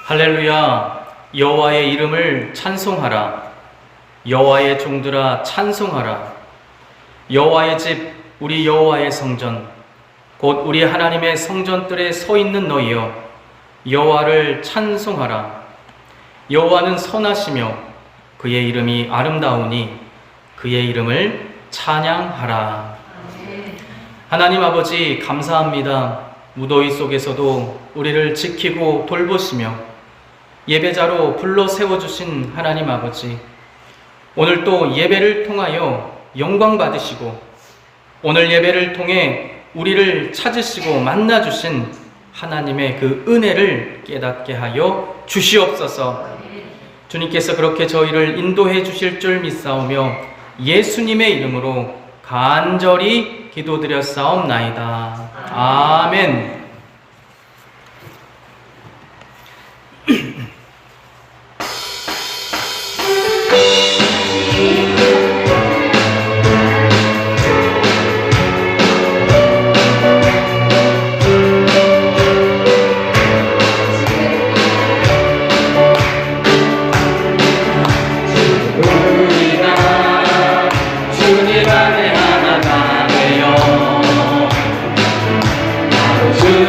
할렐루야. 여호와의 이름을 찬송하라. 여호와의 종들아 찬송하라. 여호와의 집 우리 여호와의 성전 곧 우리 하나님의 성전들에 서 있는 너희여 여호와를 찬송하라. 여호와는 선하시며 그의 이름이 아름다우니 그의 이름을 찬양하라. 하나님 아버지 감사합니다. 무더위 속에서도 우리를 지키고 돌보시며 예배자로 불러 세워주신 하나님 아버지, 오늘 또 예배를 통하여 영광 받으시고 오늘 예배를 통해 우리를 찾으시고 만나주신 하나님의 그 은혜를 깨닫게 하여 주시옵소서. 주님께서 그렇게 저희를 인도해 주실 줄 믿사오며 예수님의 이름으로 간절히 기도드렸사옵나이다. 아멘. 주님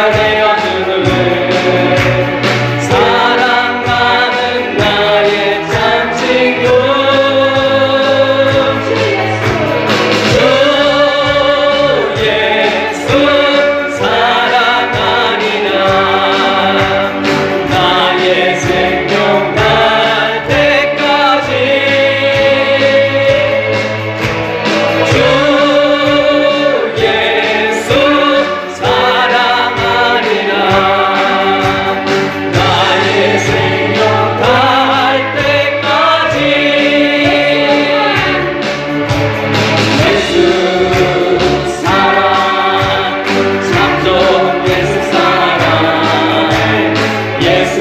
내가 되어주는 사랑하는 나의 참 친구 주 예수 사랑하리라 나의 생명 날 때까지 주 예수 사랑하리라 나의 생명 달 때까지 예수 사랑 참 좋은 예수 사랑 예수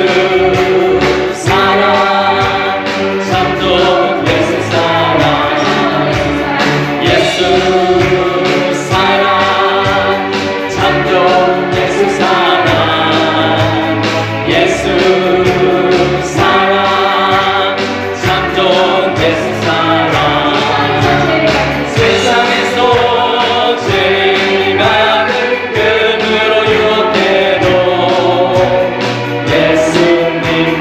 사랑 참 좋은 예수 사랑 예수 사랑 참 좋은 예수 사랑 예수 사랑 참 좋은 예수 사랑 세상에서 제일 많은 금으로 유혹해도 예수님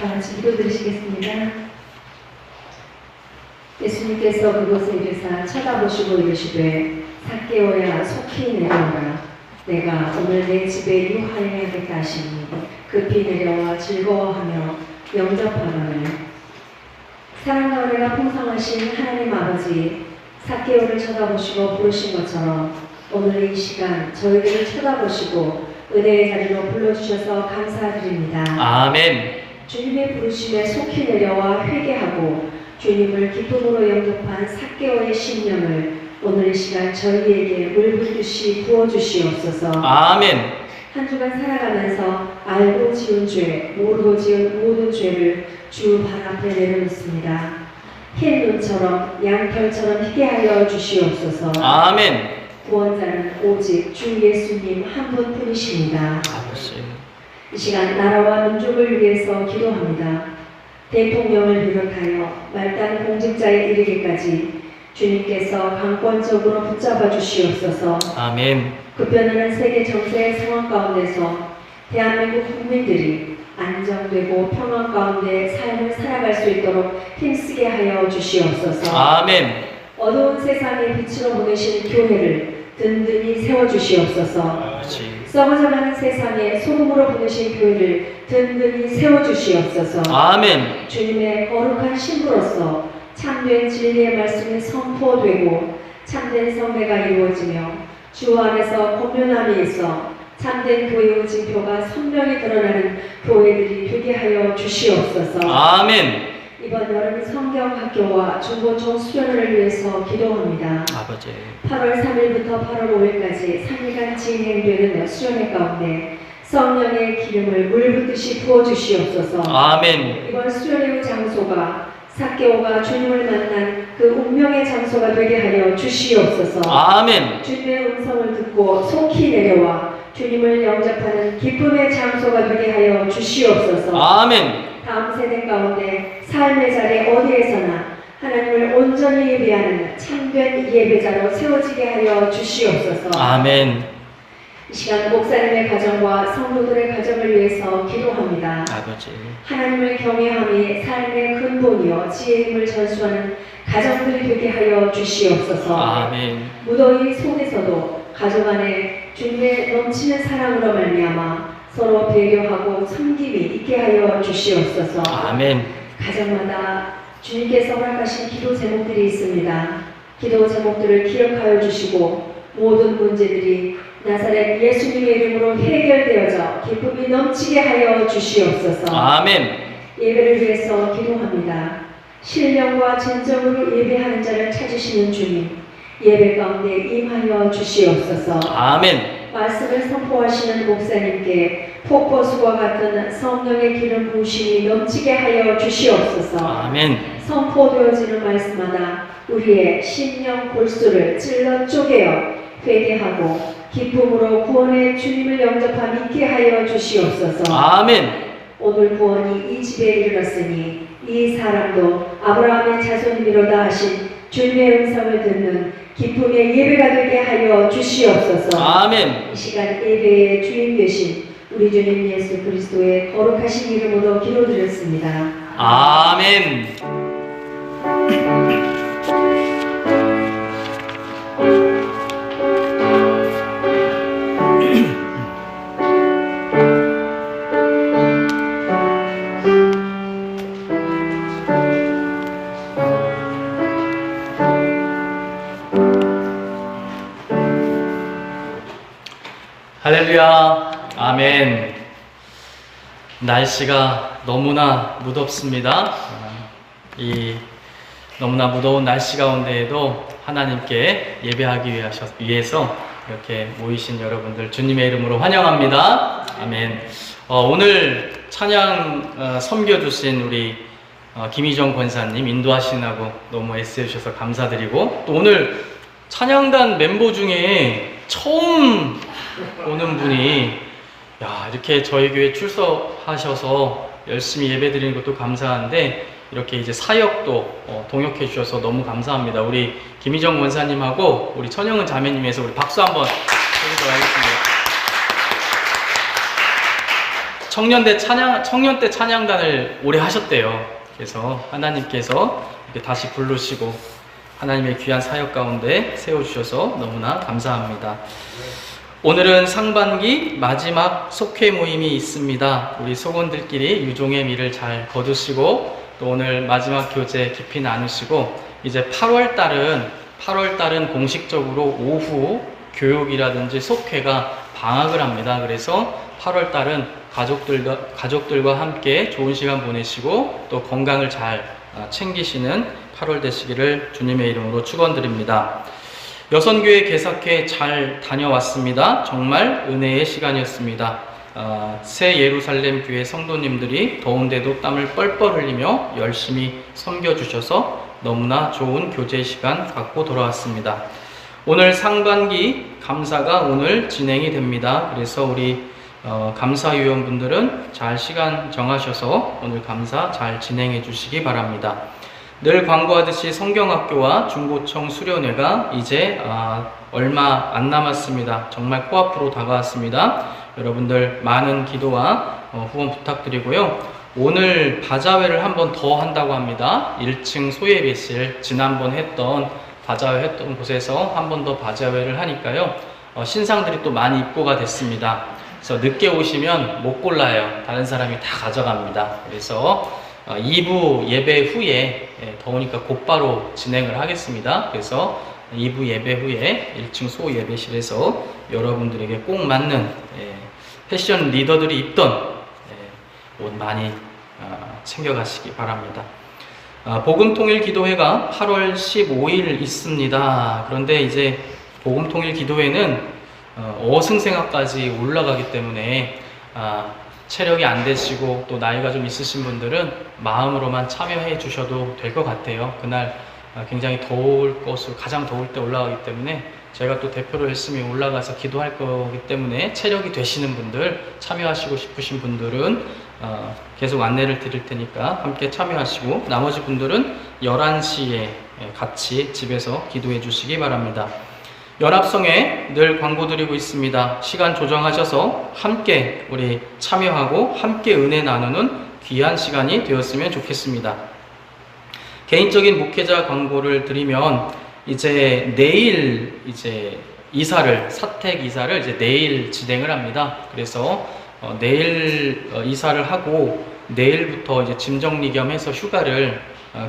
다 같이 기도드리시겠습니다. 예수님께서 그곳에 이르사 쳐다보시고 이르시되 삭개오야 속히 내려오라. 내가 오늘 내 집에 유하여야겠다 하시니 급히 내려와 즐거워하며 영접하거늘. 사랑과 은혜가 풍성하신 하나님 아버지, 삭개오를 쳐다보시고 부르신 것처럼 오늘 이 시간 저희들을 쳐다보시고 은혜의 자리로 불러주셔서 감사드립니다. 아멘. 주님의 부르심에 속히 내려와 회개하고 주님을 기쁨으로 영접한 삭개오의 심령을 오늘 이 시간 저희에게 물붓듯이 부어주시옵소서. 아멘. 한 주간 살아가면서 알고 지은 죄, 모르고 지은 모든 죄를 주 발 앞에 내려놓습니다. 흰 눈처럼 양털처럼 희게 하여 주시옵소서. 아멘. 구원자는 오직 주 예수님 한 분뿐이십니다. 아버지. 이 시간 나라와 민족을 위해서 기도합니다. 대통령을 비롯하여 말단 공직자에 이르기까지 주님께서 강권적으로 붙잡아 주시옵소서. 아멘. 급변하는 세계 정세의 상황 가운데서 대한민국 국민들이 안정되고 평안 가운데 삶을 살아갈 수 있도록 힘쓰게 하여 주시옵소서. 아멘. 어두운 세상의 빛으로 보내시는 교회를 든든히 세워주시옵소서. 아버지. 썩어져가는 세상에 소금으로 보내신 교회를 든든히 세워주시옵소서. 아멘. 주님의 거룩한 신부로서 참된 진리의 말씀이 선포되고 참된 성례가 이루어지며 주 안에서 공존함이 있어 참된 교회의 징표가 선명히 드러나는 교회들이 되게 하여 주시옵소서. 아멘. 이번 여름 성경학교와 중고총 수련회를 위해서 기도합니다. 아버지. 8월 3일부터 8월 5일까지 3일간 진행되는 수련회 가운데 성령의 기름을 물붓듯이 부어주시옵소서. 아멘. 이번 수련회의 장소가 삭개오가 주님을 만난 그 운명의 장소가 되게 하여 주시옵소서. 아멘. 주님의 음성을 듣고 속히 내려와 주님을 영접하는 기쁨의 장소가 되게 하여 주시옵소서. 아멘. 다음 세대 가운데 삶의 자리 어디에서나 하나님을 온전히 예배하는 참된 예배자로 세워지게 하여 주시옵소서. 아멘. 이 시간 목사님의 가정과 성도들의 가정을 위해서 기도합니다. 아버지. 하나님을 경외함이 삶의 근본이요 지혜임을 전수하는 가정들이 되게 하여 주시옵소서. 아멘. 무더위 속에서도 가족 안에 주님의 넘치는 사랑으로 말미암아 서로 배려하고 섬김이 있게 하여 주시옵소서. 아멘. 가정마다 주님께서 허락하신 기도 제목들이 있습니다. 기도 제목들을 기억하여 주시고 모든 문제들이 나사렛 예수님의 이름으로 해결되어져 기쁨이 넘치게 하여 주시옵소서. 아멘. 예배를 위해서 기도합니다. 신령과 진정으로 예배하는 자를 찾으시는 주님, 예배 가운데 임하여 주시옵소서. 아멘. 말씀을 선포하시는 목사님께 폭포수와 같은 성령의 기름 부으심이 넘치게 하여 주시옵소서. 아멘. 선포되어지는 말씀마다 우리의 심령 골수를 찔러 쪼개어 회개하고 기쁨으로 구원의 주님을 영접함 있게 하여 주시옵소서. 아멘. 오늘 구원이 이 집에 이르렀으니 이 사람도 아브라함의 자손이로다 하신 주님의 음성을 듣는 기쁨의 예배가 되게 하여 주시옵소서. 아멘. 이 시간 예배의 주인 되신 우리 주님 예수 그리스도의 거룩하신 이름으로 기도드렸습니다. 아멘. 할렐루야. 아멘. 날씨가 너무나 무덥습니다. 이 너무나 무더운 날씨 가운데에도 하나님께 예배하기 위해서 이렇게 모이신 여러분들 주님의 이름으로 환영합니다. 아멘. 오늘 찬양 섬겨주신 우리 김희정 권사님 인도하시느라고 너무 애써주셔서 감사드리고, 또 오늘 찬양단 멤버 중에 처음 오는 분이 이렇게 저희 교회 출석하셔서 열심히 예배드리는 것도 감사한데 이렇게 이제 사역도 동역해 주셔서 너무 감사합니다. 우리 김희정 원사님하고 우리 천영은 자매님에서 우리 박수 한번 드리도록 하겠습니다. 청년 때 찬양단을 오래 하셨대요. 그래서 하나님께서 이렇게 다시 부르시고 하나님의 귀한 사역 가운데 세워주셔서 너무나 감사합니다. 오늘은 상반기 마지막 속회 모임이 있습니다. 우리 속원들끼리 유종의 미를 잘 거두시고 또 오늘 마지막 교제 깊이 나누시고 이제 8월 달은 공식적으로 오후 교육이라든지 속회가 방학을 합니다. 그래서 8월 달은 가족들과 함께 좋은 시간 보내시고 또 건강을 잘 챙기시는 8월 되시기를 주님의 이름으로 축원드립니다. 여선교회 개사회 잘 다녀왔습니다. 정말 은혜의 시간이었습니다. 새 예루살렘 교회 성도님들이 더운데도 땀을 뻘뻘 흘리며 열심히 섬겨주셔서 너무나 좋은 교제 시간 갖고 돌아왔습니다. 오늘 상반기 감사가 오늘 진행이 됩니다. 그래서 우리 감사위원분들은 잘 시간 정하셔서 오늘 감사 잘 진행해 주시기 바랍니다. 늘 광고하듯이 성경학교와 중고청 수련회가 이제 얼마 안 남았습니다. 정말 코앞으로 다가왔습니다. 여러분들 많은 기도와 후원 부탁드리고요. 오늘 바자회를 한 번 더 한다고 합니다. 1층 소예배실 지난번 바자회 했던 곳에서 한 번 더 바자회를 하니까요. 신상들이 또 많이 입고가 됐습니다. 그래서 늦게 오시면 못 골라요. 다른 사람이 다 가져갑니다. 그래서 2부 예배 후에 더우니까 곧바로 진행을 하겠습니다. 그래서 2부 예배 후에 1층 소 예배실에서 여러분들에게 꼭 맞는 패션 리더들이 입던 옷 많이 챙겨가시기 바랍니다. 복음통일기도회가 8월 15일 있습니다. 그런데 이제 복음통일기도회는 어승생학까지 올라가기 때문에 체력이 안 되시고 또 나이가 좀 있으신 분들은 마음으로만 참여해 주셔도 될 것 같아요. 그날 굉장히 더울 것으로 가장 더울 때 올라가기 때문에 제가 또 대표로 열심히 올라가서 기도할 거기 때문에 체력이 되시는 분들, 참여하시고 싶으신 분들은 계속 안내를 드릴 테니까 함께 참여하시고 나머지 분들은 11시에 같이 집에서 기도해 주시기 바랍니다. 연합성에 늘 광고 드리고 있습니다. 시간 조정하셔서 함께 우리 참여하고 함께 은혜 나누는 귀한 시간이 되었으면 좋겠습니다. 개인적인 목회자 광고를 드리면 이제 내일 사택 이사를 이제 내일 진행을 합니다. 그래서 내일 이사를 하고 내일부터 이제 짐 정리 겸 해서 휴가를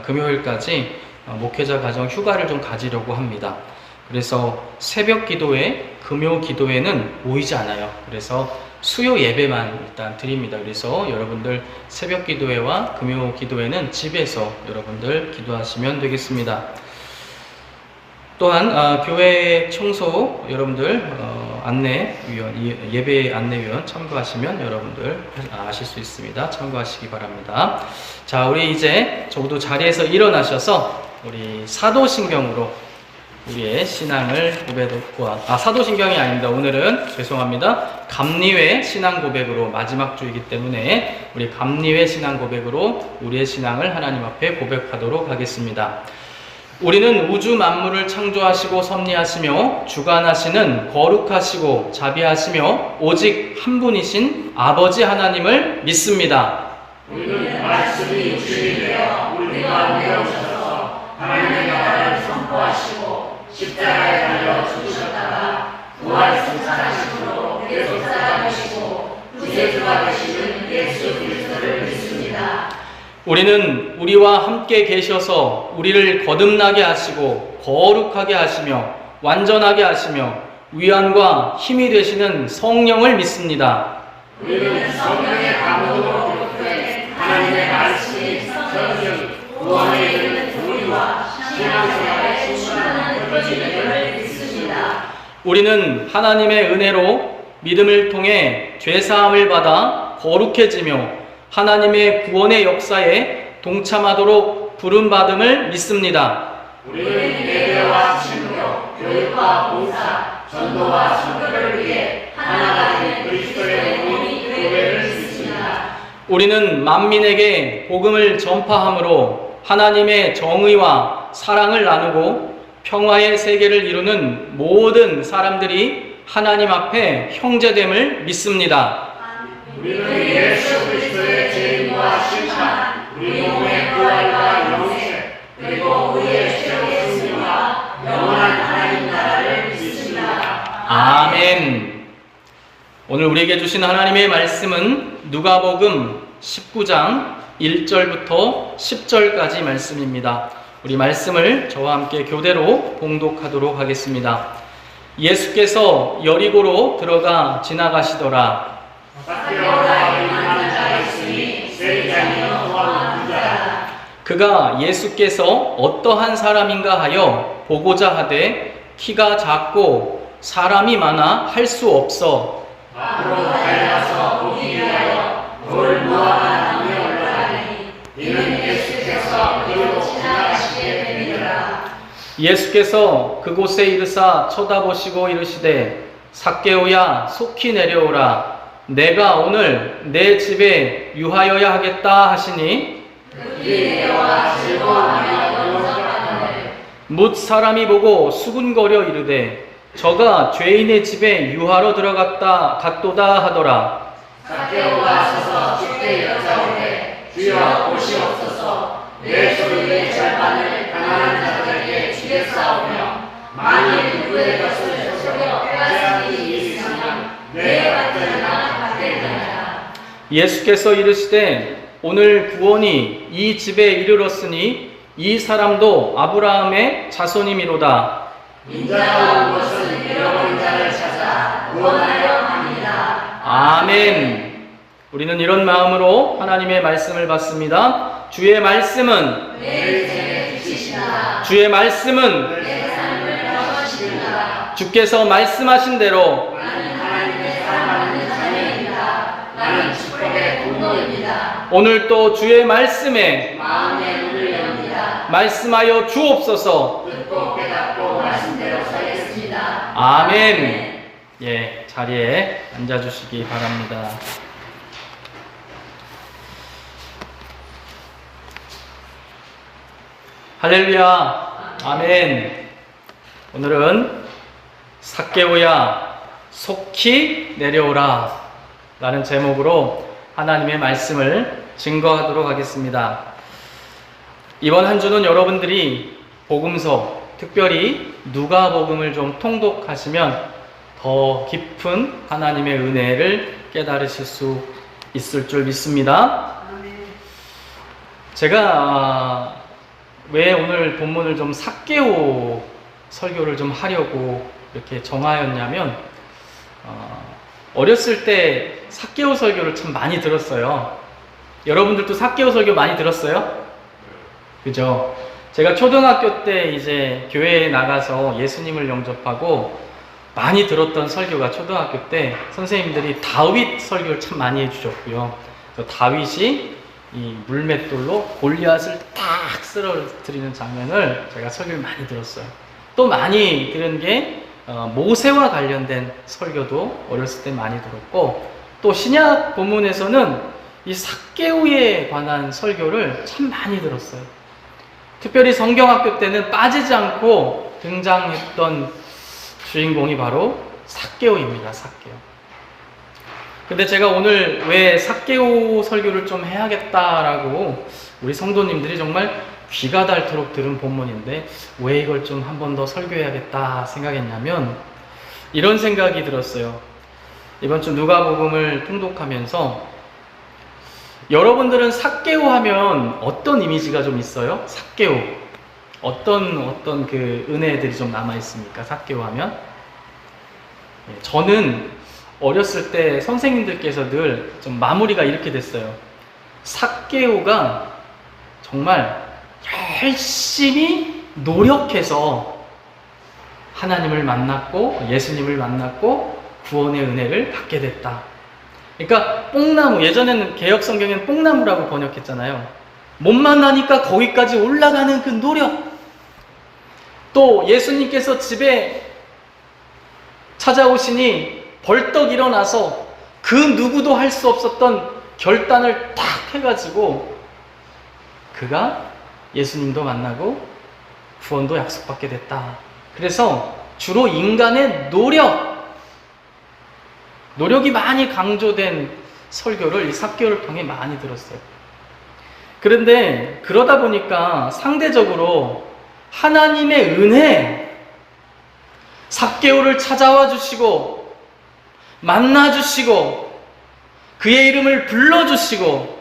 금요일까지 목회자 가정 휴가를 좀 가지려고 합니다. 그래서 새벽 기도회, 금요 기도회는 모이지 않아요. 그래서 수요 예배만 일단 드립니다. 그래서 여러분들 새벽 기도회와 금요 기도회는 집에서 여러분들 기도하시면 되겠습니다. 또한 교회 청소 여러분들 예배 안내위원 참고하시면 여러분들 아실 수 있습니다. 참고하시기 바랍니다. 자, 우리 이제 저도 자리에서 일어나셔서 우리 사도신경으로 우리의 신앙을 고백과 사도신경이 아닙니다. 오늘은 죄송합니다. 감리회 신앙 고백으로 마지막 주이기 때문에 우리 감리회 신앙 고백으로 우리의 신앙을 하나님 앞에 고백하도록 하겠습니다. 우리는 우주 만물을 창조하시고 섭리하시며 주관하시는 거룩하시고 자비하시며 오직 한 분이신 아버지 하나님을 믿습니다. 우리는 말씀이 육신이 되어 우리 가운데 오셔서 하나님의 나라를 선포하시고 십자가에 달려 죽으셨다가 부활 승천하심으로 계속 살아계시고 구세주가 되시는 예수 그리스도를 믿습니다. 우리는 우리와 함께 계셔서 우리를 거듭나게 하시고 거룩하게 하시며 완전하게 하시며 위안과 힘이 되시는 성령을 믿습니다. 우리는 성령의 감동으로 교육된 하나님의 말씀이 성령이 구원에 이르는 우리와 신앙생활에 충만한 그리스도를 믿습니다. 우리는 하나님의 은혜로 믿음을 통해 죄사함을 받아 거룩해지며 하나님의 구원의 역사에 동참하도록 부름받음을 믿습니다. 우리는 예배와 신교, 교육과 봉사, 전도와 선교를 위해 하나가 된 그리스도의 몸이 교회를 믿습니다. 우리는 만민에게 복음을 전파함으로 하나님의 정의와 사랑을 나누고 평화의 세계를 이루는 모든 사람들이 하나님 앞에 형제됨을 믿습니다. 우리는 예수 그리스도의 재림과 심판, 우리 몸의 부활과 영생, 그리고 우리의 최후 승리와 영원한 하나님 나라를 믿습니다. 아멘. 오늘 우리에게 주신 하나님의 말씀은 누가복음 19장 1절부터 10절까지 말씀입니다. 우리 말씀을 저와 함께 교대로 봉독하도록 하겠습니다. 예수께서 여리고로 들어가 지나가시더라. 삭개오라 이만한 자가 있으니 세리장이 또한 부자라. 그가 예수께서 어떠한 사람인가 하여 보고자 하되 키가 작고 사람이 많아 할 수 없어 앞으로 달려가서 보기 위하여 돌 모아가 남에 올라가니 이는 예수께서 그리로 지나가시게 되니라. 예수께서 그곳에 이르사 쳐다보시고 이르시되 삭개오야 속히 내려오라 내가 오늘 내 집에 유하여야 하겠다 하시니 급히 내려와 즐거워하며 영접하더니 뭇 사람이 보고 수군거려 이르되 저가 죄인의 집에 유하러 갔도다 하더라. 삭개오가 서서 주께 여짜오되 주여 보시옵소서 내 소유의 절반을 가난한 자들에게 주겠사오며 만일 누구의 것을 속여 빼앗은 일이 있으면 내 받으나 받겠느냐. 예수께서 이르시되 오늘 구원이 이 집에 이르렀으니 이 사람도 아브라함의 자손이미로다. 인자가 온 것은 잃어버린 자를 찾아 구원하려 합니다. 아멘. 우리는 이런 마음으로 하나님의 말씀을 받습니다. 주의 말씀은 내 인생의 빛이시나 주의 말씀은 내 삶을 넘어시는다. 주께서 말씀하신 대로 나는 하나님의 사랑하는 자녀입니다. 나는 축복의 공로입니다. 오늘 또 주의 말씀에 마음의 문을 엽니다. 말씀하여 주옵소서. 듣고 깨닫고 말씀대로 살겠습니다. 아멘. 예, 자리에 앉아주시기 바랍니다. 할렐루야. 아멘. 오늘은 삭개오야 속히 내려오라 라는 제목으로 하나님의 말씀을 증거하도록 하겠습니다. 이번 한 주는 여러분들이 복음서, 특별히 누가복음을 좀 통독하시면 더 깊은 하나님의 은혜를 깨달으실 수 있을 줄 믿습니다. 제가 왜 오늘 본문을 좀 삭개오 설교를 좀 하려고 이렇게 정하였냐면 어렸을 때 삭개오 설교를 참 많이 들었어요. 여러분들도 삭개오 설교 많이 들었어요? 그죠? 제가 초등학교 때 이제 교회에 나가서 예수님을 영접하고 많이 들었던 설교가 초등학교 때 선생님들이 다윗 설교를 참 많이 해주셨고요. 다윗이 이 물맷돌로 골리앗을 딱 쓰러뜨리는 장면을 제가 설교를 많이 들었어요. 또 많이 들은 게 모세와 관련된 설교도 어렸을 때 많이 들었고, 또 신약 본문에서는 이 삭개오에 관한 설교를 참 많이 들었어요. 특별히 성경학교 때는 빠지지 않고 등장했던 주인공이 바로 삭개오입니다. 삭개오. 근데 제가 오늘 왜 삭개오 설교를 좀 해야겠다라고 우리 성도님들이 정말 귀가 닳도록 들은 본문인데 왜 이걸 좀 한 번 더 설교해야겠다 생각했냐면 이런 생각이 들었어요. 이번 주 누가복음을 통독하면서 여러분들은 삭개오 하면 어떤 이미지가 좀 있어요? 삭개오 어떤 그 은혜들이 좀 남아 있습니까? 삭개오 하면 저는 어렸을 때 선생님들께서 늘 좀 마무리가 이렇게 됐어요. 삭개오가 정말 열심히 노력해서 하나님을 만났고 예수님을 만났고 구원의 은혜를 받게 됐다. 그러니까 뽕나무, 예전에는 개역 성경에는 뽕나무라고 번역했잖아요. 못 만나니까 거기까지 올라가는 그 노력. 또 예수님께서 집에 찾아오시니 벌떡 일어나서 그 누구도 할 수 없었던 결단을 딱 해가지고 그가 예수님도 만나고 구원도 약속받게 됐다. 그래서 주로 인간의 노력이 많이 강조된 설교를 이 삭개오를 통해 많이 들었어요. 그런데 그러다 보니까 상대적으로 하나님의 은혜, 삭개오를 찾아와 주시고 만나 주시고 그의 이름을 불러 주시고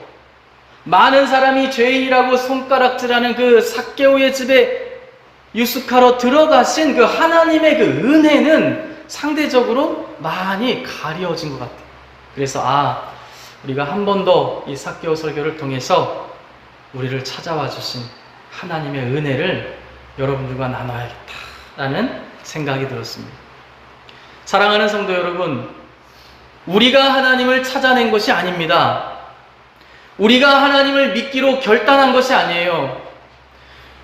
많은 사람이 죄인이라고 손가락질하는 그 삭개오의 집에 유숙하러 들어가신 그 하나님의 그 은혜는 상대적으로 많이 가려진 것 같아요. 그래서 우리가 한 번 더 이 삭개오 설교를 통해서 우리를 찾아와 주신 하나님의 은혜를 여러분들과 나눠야겠다라는 생각이 들었습니다. 사랑하는 성도 여러분, 우리가 하나님을 찾아낸 것이 아닙니다. 우리가 하나님을 믿기로 결단한 것이 아니에요.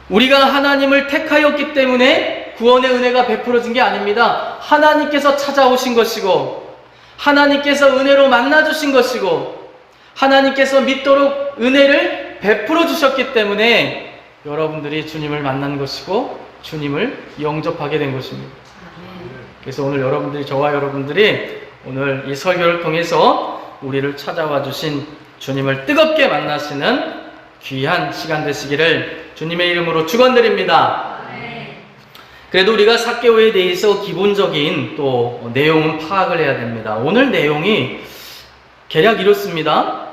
우리가 하나님을 택하였기 때문에 구원의 은혜가 베풀어진 게 아닙니다. 하나님께서 찾아오신 것이고 하나님께서 은혜로 만나주신 것이고 하나님께서 믿도록 은혜를 베풀어 주셨기 때문에 여러분들이 주님을 만난 것이고 주님을 영접하게 된 것입니다. 그래서 오늘 저와 여러분들이 오늘 이 설교를 통해서 우리를 찾아와 주신 주님을 뜨겁게 만나시는 귀한 시간 되시기를 주님의 이름으로 축원드립니다. 그래도 우리가 삭개오에 대해서 기본적인 또 내용은 파악을 해야 됩니다. 오늘 내용이 개략 이렇습니다.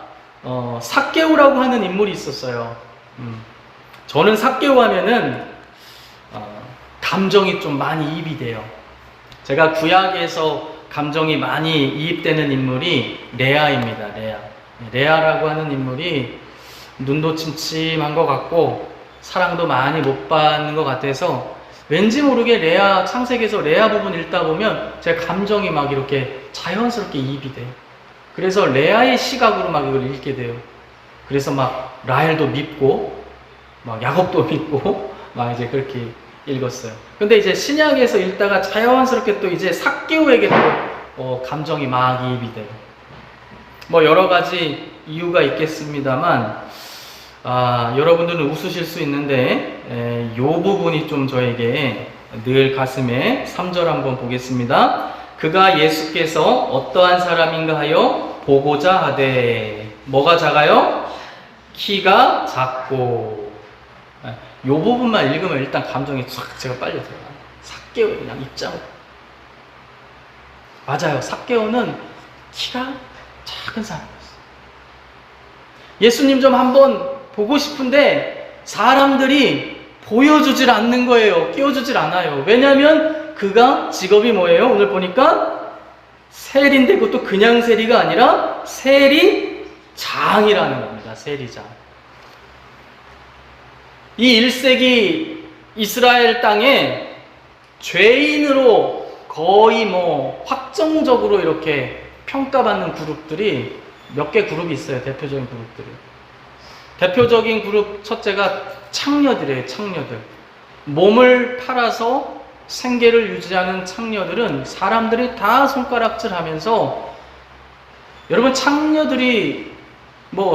삭개오라고 하는 인물이 있었어요. 저는 삭개오 하면은 감정이 좀 많이 이입이 돼요. 제가 구약에서 감정이 많이 이입되는 인물이 레아입니다. 레아라고 하는 인물이 눈도 침침한 것 같고 사랑도 많이 못 받는 것 같아서 왠지 모르게 창세기에서 레아 부분 읽다 보면 제 감정이 막 이렇게 자연스럽게 이입이 돼요. 그래서 레아의 시각으로 막 이걸 읽게 돼요. 그래서 막 라헬도 믿고 막 야곱도 믿고 막 이제 그렇게 읽었어요. 근데 이제 신약에서 읽다가 자연스럽게 또 이제 삭개오에게 또 감정이 막 이입이 돼요. 뭐 여러 가지 이유가 있겠습니다만 여러분들은 웃으실 수 있는데 이 부분이 좀 저에게 늘 가슴에 3절 한번 보겠습니다. 그가 예수께서 어떠한 사람인가 하여 보고자 하되 뭐가 작아요? 키가 작고 이 부분만 읽으면 일단 감정이 쫙 제가 빨려 들어가요. 삭개오 그냥 입장으로 맞아요. 삭개오는 키가 작은 사람이었어요. 예수님 좀 한번 보고 싶은데 사람들이 보여주질 않는 거예요. 끼워주질 않아요. 왜냐하면 그가 직업이 뭐예요? 오늘 보니까 세리인데 그것도 그냥 세리가 아니라 세리장이라는 겁니다. 세리장. 이 1세기 이스라엘 땅에 죄인으로 거의 확정적으로 이렇게 평가받는 그룹들이 몇 개 그룹이 있어요. 대표적인 그룹들이. 대표적인 그룹 첫째가 창녀들이에요. 창녀들. 몸을 팔아서 생계를 유지하는 창녀들은 사람들이 다 손가락질하면서 여러분 창녀들이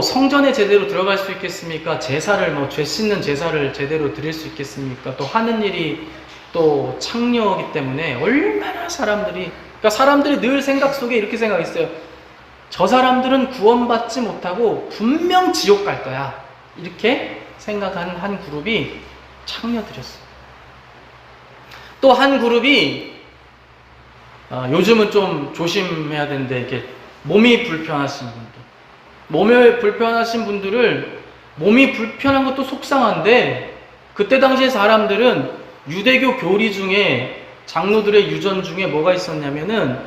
성전에 제대로 들어갈 수 있겠습니까? 제사를 죄 씻는 제사를 제대로 드릴 수 있겠습니까? 또 하는 일이 또 창녀이기 때문에 얼마나 그러니까 사람들이 늘 생각 속에 이렇게 생각했어요. 저 사람들은 구원받지 못하고 분명 지옥 갈 거야. 이렇게 생각하는 한 그룹이 창녀들이었어요. 또 한 그룹이 요즘은 좀 조심해야 되는데 이렇게 몸이 불편하신 분들. 몸이 불편하신 분들을 몸이 불편한 것도 속상한데 그때 당시에 사람들은 유대교 교리 중에 장로들의 유전 중에 뭐가 있었냐면은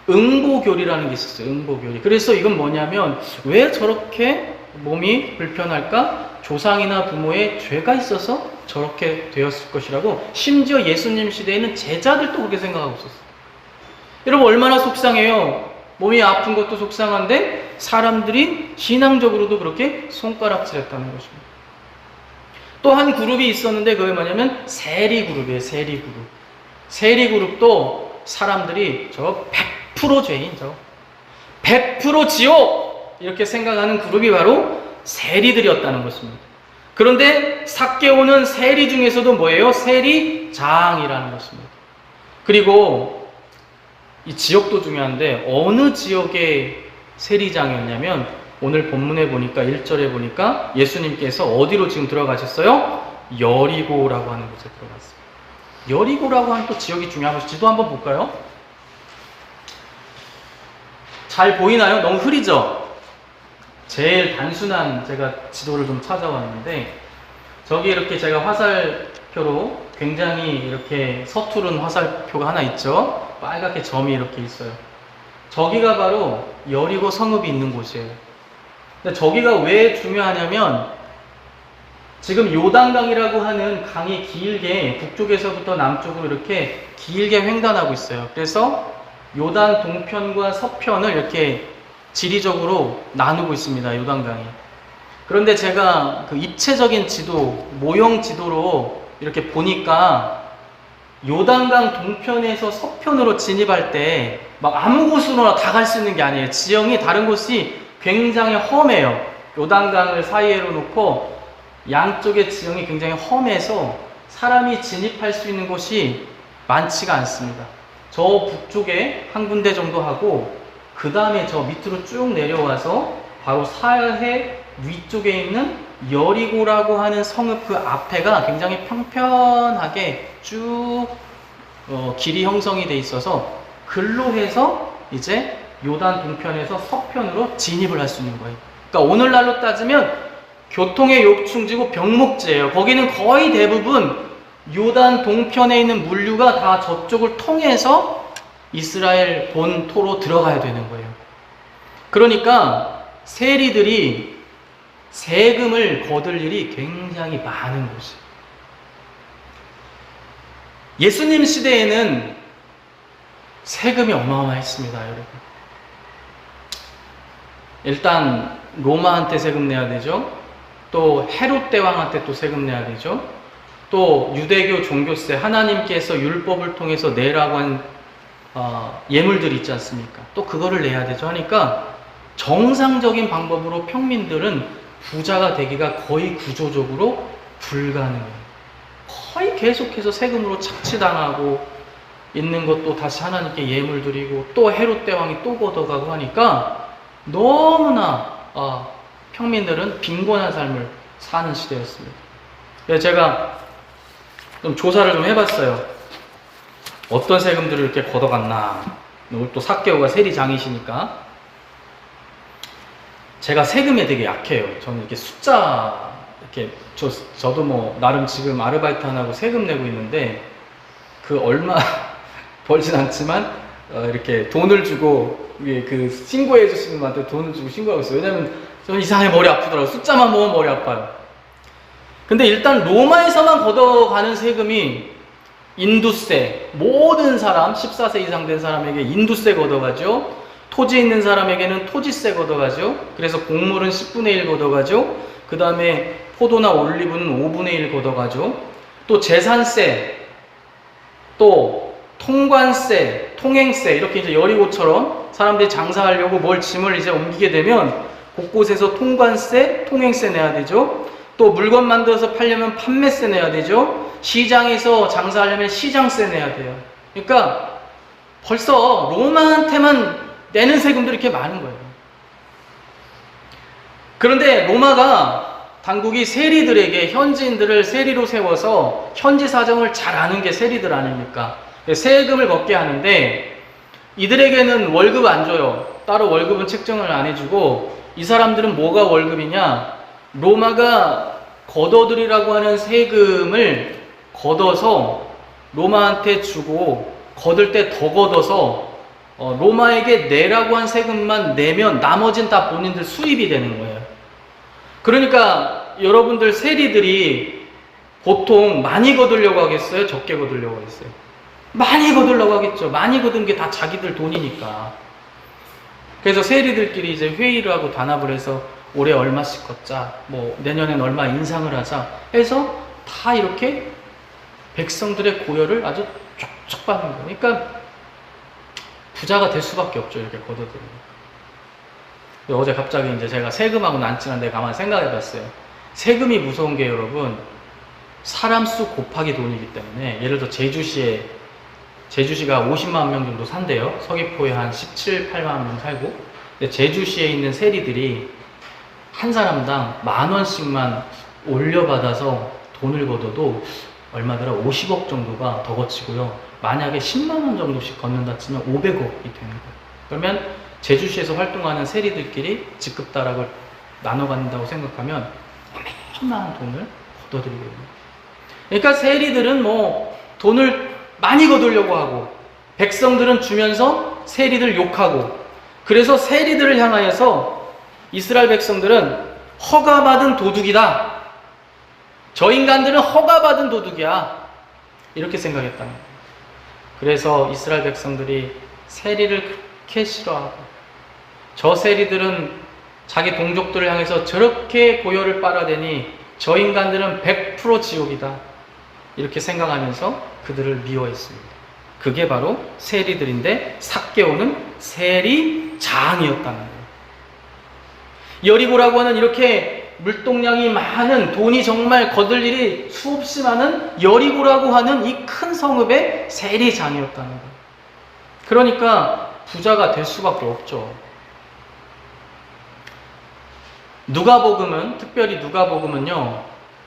응보교리라는 게 있었어요. 응보교리. 그래서 이건 뭐냐면 왜 저렇게 몸이 불편할까? 조상이나 부모의 죄가 있어서 저렇게 되었을 것이라고 심지어 예수님 시대에는 제자들도 그렇게 생각하고 있었어요. 여러분 얼마나 속상해요. 몸이 아픈 것도 속상한데 사람들이 신앙적으로도 그렇게 손가락질했다는 것입니다. 또 한 그룹이 있었는데 그게 뭐냐면 세리그룹이에요. 세리그룹. 세리그룹도 사람들이 100% 죄인 100% 지옥 이렇게 생각하는 그룹이 바로 세리들이었다는 것입니다. 그런데 삭개오는 세리 중에서도 뭐예요? 세리장이라는 것입니다. 그리고 이 지역도 중요한데 어느 지역에 세리장이었냐면 오늘 본문에 보니까 1절에 보니까 예수님께서 어디로 지금 들어가셨어요? 여리고라고 하는 곳에 들어갔어요. 여리고라고 하는 또 지역이 중요한 곳. 지도 한번 볼까요? 잘 보이나요? 너무 흐리죠? 제일 단순한 제가 지도를 좀 찾아왔는데 저기 이렇게 제가 화살표로 굉장히 이렇게 서투른 화살표가 하나 있죠? 빨갛게 점이 이렇게 있어요. 저기가 바로 여리고 성읍이 있는 곳이에요. 근데 저기가 왜 중요하냐면 지금 요단강이라고 하는 강이 길게 북쪽에서부터 남쪽으로 이렇게 길게 횡단하고 있어요. 그래서 요단 동편과 서편을 이렇게 지리적으로 나누고 있습니다. 요단강이. 그런데 제가 그 입체적인 지도, 모형 지도로 이렇게 보니까 요단강 동편에서 서편으로 진입할 때 막 아무 곳으로나 다 갈 수 있는 게 아니에요. 지형이 다른 곳이 굉장히 험해요. 요단강을 사이에로 놓고 양쪽의 지형이 굉장히 험해서 사람이 진입할 수 있는 곳이 많지가 않습니다. 저 북쪽에 한 군데 정도 하고 그 다음에 저 밑으로 쭉 내려와서 바로 사해 위쪽에 있는 여리고라고 하는 성읍 그 앞에가 굉장히 평평하게 쭉 길이 형성이 돼 있어서 글로 해서 이제 요단 동편에서 서편으로 진입을 할 수 있는 거예요. 그러니까 오늘날로 따지면 교통의 요충지고 병목지예요. 거기는 거의 대부분 요단 동편에 있는 물류가 다 저쪽을 통해서 이스라엘 본토로 들어가야 되는 거예요. 그러니까 세리들이 세금을 거둘 일이 굉장히 많은 곳이에요. 예수님 시대에는 세금이 어마어마했습니다, 여러분. 일단 로마한테 세금 내야 되죠. 또 헤롯 대왕한테 또 세금 내야 되죠. 또 유대교 종교세, 하나님께서 율법을 통해서 내라고 한 예물들이 있지 않습니까? 또 그거를 내야 되죠. 하니까 정상적인 방법으로 평민들은 부자가 되기가 거의 구조적으로 불가능해요. 거의 계속해서 세금으로 착취당하고 있는 것도 다시 하나님께 예물 드리고 또 헤롯 대왕이 또 걷어가고 하니까 너무나 평민들은 빈곤한 삶을 사는 시대였습니다. 그래서 제가 좀 조사를 좀 해봤어요. 어떤 세금들을 이렇게 걷어갔나. 오늘 또 삭개오가 세리장이시니까. 제가 세금에 되게 약해요. 저는 이렇게 숫자, 이렇게, 저도 뭐, 나름 지금 아르바이트 안 하고 세금 내고 있는데, 그 얼마 벌진 않지만, 이렇게 돈을 주고, 그 신고해 주시는 분한테 돈을 주고 신고하고 있어요. 왜냐면 저는 이상하게 머리 아프더라고요. 숫자만 보면 머리 아파요. 근데 일단 로마에서만 걷어가는 세금이 인두세, 모든 사람, 14세 이상 된 사람에게 인두세 걷어가죠. 토지 있는 사람에게는 토지세 걷어가죠. 그래서 곡물은 10분의 1 걷어가죠. 그 다음에 포도나 올리브는 5분의 1 걷어가죠. 또 재산세, 또 통관세, 통행세, 이렇게 이제 여리고처럼 사람들이 장사하려고 뭘 짐을 이제 옮기게 되면 곳곳에서 통관세, 통행세 내야 되죠. 또 물건 만들어서 팔려면 판매세 내야 되죠. 시장에서 장사하려면 시장세 내야 돼요. 그러니까 벌써 로마한테만 내는 세금들이 이렇게 많은 거예요. 그런데 로마가 당국이 세리들에게 현지인들을 세리로 세워서 현지 사정을 잘 아는 게 세리들 아닙니까? 세금을 걷게 하는데 이들에게는 월급 안 줘요. 따로 월급은 책정을 안 해주고 이 사람들은 뭐가 월급이냐? 로마가 걷어들이라고 하는 세금을 걷어서 로마한테 주고 거둘 때 더 걷어서 로마에게 내라고 한 세금만 내면 나머진 다 본인들 수입이 되는 거예요. 그러니까 여러분들 세리들이 보통 많이 거두려고 하겠어요? 적게 거두려고 하겠어요? 많이 거두려고 하겠죠. 많이 거둔 게 다 자기들 돈이니까. 그래서 세리들끼리 이제 회의를 하고 단합을 해서 올해 얼마씩 걷자, 뭐 내년엔 얼마 인상을 하자 해서 다 이렇게 백성들의 고열을 아주 쫙쫙 받는 거예요. 그러니까 부자가 될 수밖에 없죠. 이렇게 걷어들이니까. 어제 갑자기 이제 제가 세금하고 난친한데 가만히 생각해 봤어요. 세금이 무서운 게 여러분, 사람 수 곱하기 돈이기 때문에, 예를 들어 제주시가 50만 명 정도 산대요. 서귀포에 한 17, 8만 명 살고. 근데 제주시에 있는 세리들이 한 사람당 10,000원씩만 올려받아서 돈을 걷어도 얼마더라? 50억 정도가 더 거치고요. 만약에 10만 원 정도씩 걷는다 치면 500억이 되는 거예요. 그러면 제주시에서 활동하는 세리들끼리 직급다락을 나눠 갖는다고 생각하면 엄청난 돈을 걷어들이게 됩니다. 그러니까 세리들은 뭐 돈을 많이 거두려고 하고 백성들은 주면서 세리들 욕하고, 그래서 세리들을 향하여서 이스라엘 백성들은 허가받은 도둑이다, 저 인간들은 허가받은 도둑이야, 이렇게 생각했다는 거예요. 그래서 이스라엘 백성들이 세리를 그렇게 싫어하고, 저 세리들은 자기 동족들을 향해서 저렇게 고열을 빨아대니 저 인간들은 100% 지옥이다, 이렇게 생각하면서 그들을 미워했습니다. 그게 바로 세리들인데 삭개오는 세리장이었다는 거예요. 여리고라고 하는 이렇게 물동량이 많은, 돈이 정말 거둘 일이 수없이 많은 여리고라고 하는 이 큰 성읍의 세리장이었다는 거예요. 그러니까 부자가 될 수밖에 없죠. 누가복음은, 특별히 누가복음은요,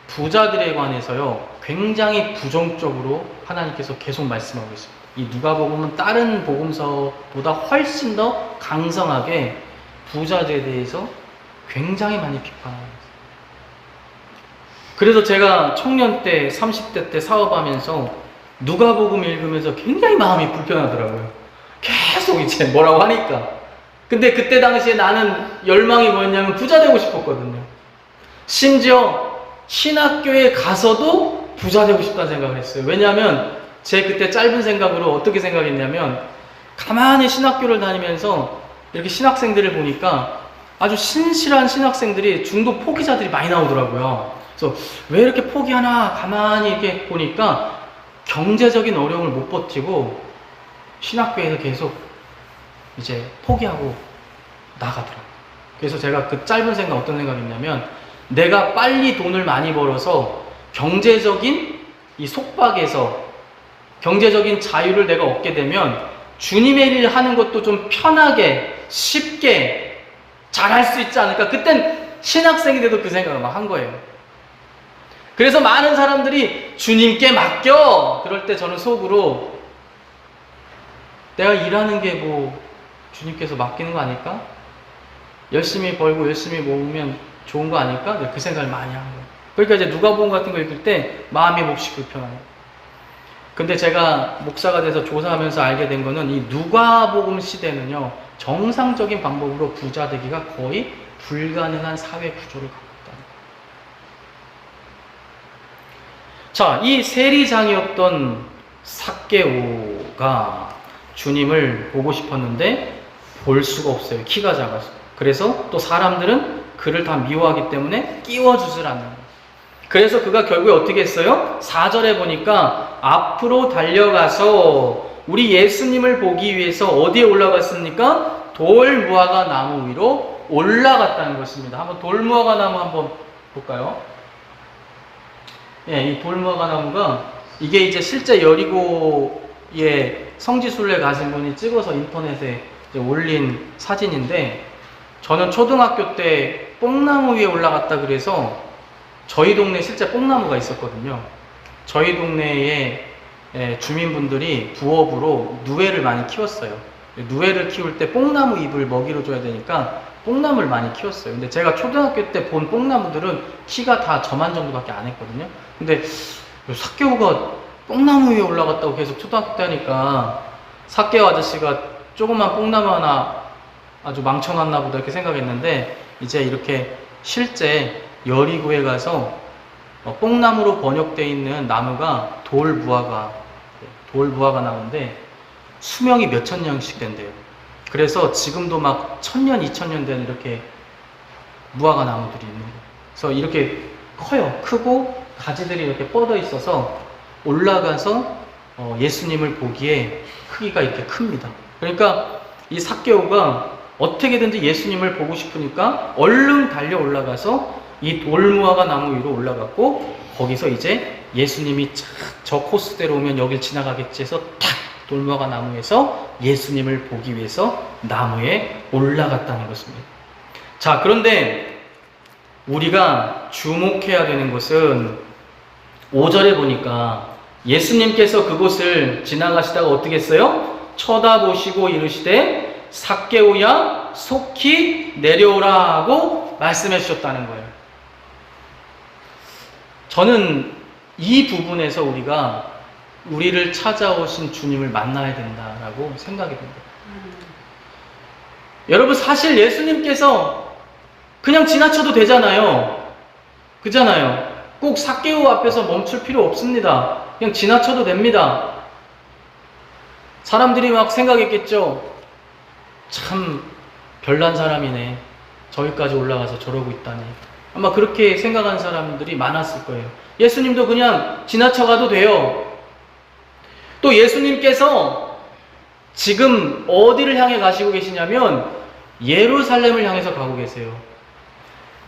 부자들에 관해서요 굉장히 부정적으로 하나님께서 계속 말씀하고 있습니다. 이 누가복음은 다른 복음서보다 훨씬 더 강성하게 부자들에 대해서 굉장히 많이 비판하고 있어요. 그래서 제가 청년 때, 30대 때 사업하면서 누가복음 읽으면서 굉장히 마음이 불편하더라고요. 계속 이제 뭐라고 하니까. 근데 그때 당시에 나는 열망이 뭐였냐면 부자 되고 싶었거든요. 심지어 신학교에 가서도 부자 되고 싶다는 생각을 했어요. 왜냐하면 제 그때 짧은 생각으로 어떻게 생각했냐면, 가만히 신학교를 다니면서 이렇게 신학생들을 보니까 아주 신실한 신학생들이 중도 포기자들이 많이 나오더라고요. 그래서 왜 이렇게 포기하나 가만히 이렇게 보니까 경제적인 어려움을 못 버티고 신학교에서 계속 이제 포기하고 나가더라고요. 그래서 제가 그 짧은 생각, 어떤 생각이었냐면, 내가 빨리 돈을 많이 벌어서 경제적인 이 속박에서 경제적인 자유를 내가 얻게 되면 주님의 일을 하는 것도 좀 편하게 쉽게 잘할 수 있지 않을까. 그땐 신학생이 돼도 그 생각을 막 한 거예요. 그래서 많은 사람들이 주님께 맡겨, 그럴 때 저는 속으로 내가 일하는 게 뭐 주님께서 맡기는 거 아닐까? 열심히 벌고 열심히 모으면 좋은 거 아닐까? 그 생각을 많이 한 거예요. 그러니까 이제 누가복음 같은 거 읽을 때 마음이 몹시 불편해요. 근데 제가 목사가 돼서 조사하면서 알게 된 거는, 이 누가복음 시대는요 정상적인 방법으로 부자 되기가 거의 불가능한 사회 구조를 갖고 있다는 거예요. 자, 이 세리장이었던 삭개오가 주님을 보고 싶었는데 볼 수가 없어요. 키가 작아서. 그래서 또 사람들은 그를 다 미워하기 때문에 끼워주질 않는 거예요. 그래서 그가 결국에 어떻게 했어요? 4절에 보니까 앞으로 달려가서 우리 예수님을 보기 위해서 어디에 올라갔습니까? 돌무화과 나무 위로 올라갔다는 것입니다. 한번 돌무화과 나무 한번 볼까요? 예, 이 돌무화과 나무가, 이게 이제 실제 여리고의 성지순례 가신 분이 찍어서 인터넷에 이제 올린 사진인데, 저는 초등학교 때 뽕나무 위에 올라갔다 그래서 저희 동네에 실제 뽕나무가 있었거든요. 저희 동네에 주민분들이 부업으로 누에를 많이 키웠어요. 누에를 키울 때 뽕나무 잎을 먹이로 줘야 되니까 뽕나무를 많이 키웠어요. 근데 제가 초등학교 때 본 뽕나무들은 키가 다 저만 정도밖에 안 했거든요. 근데 삭개오가 뽕나무 위에 올라갔다고 계속 초등학교 때 하니까 삭개오 아저씨가 조그만 뽕나무 하나 아주 망쳐놨나 보다 이렇게 생각했는데, 이제 이렇게 실제 여리고에 가서 뽕나무로 번역되어 있는 나무가 돌무화과 나무인데 수명이 몇천 년씩 된대요. 그래서 지금도 막 1000년, 2000년 된 이렇게 무화과 나무들이 있는 거예요. 그래서 이렇게 커요. 크고 가지들이 이렇게 뻗어 있어서 올라가서 예수님을 보기에 크기가 이렇게 큽니다. 그러니까 이 삭개오가 어떻게든지 예수님을 보고 싶으니까 얼른 달려 올라가서 이 돌무화과 나무 위로 올라갔고, 거기서 이제 예수님이 저 코스대로 오면 여길 지나가겠지 해서 탁 돌무화과 나무에서 예수님을 보기 위해서 나무에 올라갔다는 것입니다. 자, 그런데 우리가 주목해야 되는 것은 5절에 보니까 예수님께서 그곳을 지나가시다가 어떻게 했어요? 쳐다보시고 이르시되 삭개오야 속히 내려오라 하고 말씀해 주셨다는 거예요. 저는 이 부분에서 우리를 찾아오신 주님을 만나야 된다라고 생각이 듭니다. 여러분, 사실 예수님께서 그냥 지나쳐도 되잖아요. 그잖아요. 꼭 삭개오 앞에서 멈출 필요 없습니다. 그냥 지나쳐도 됩니다. 사람들이 막 생각했겠죠. 참 별난 사람이네. 저기까지 올라가서 저러고 있다니. 아마 그렇게 생각하는 사람들이 많았을 거예요. 예수님도 그냥 지나쳐가도 돼요. 또 예수님께서 지금 어디를 향해 가시고 계시냐면 예루살렘을 향해서 가고 계세요.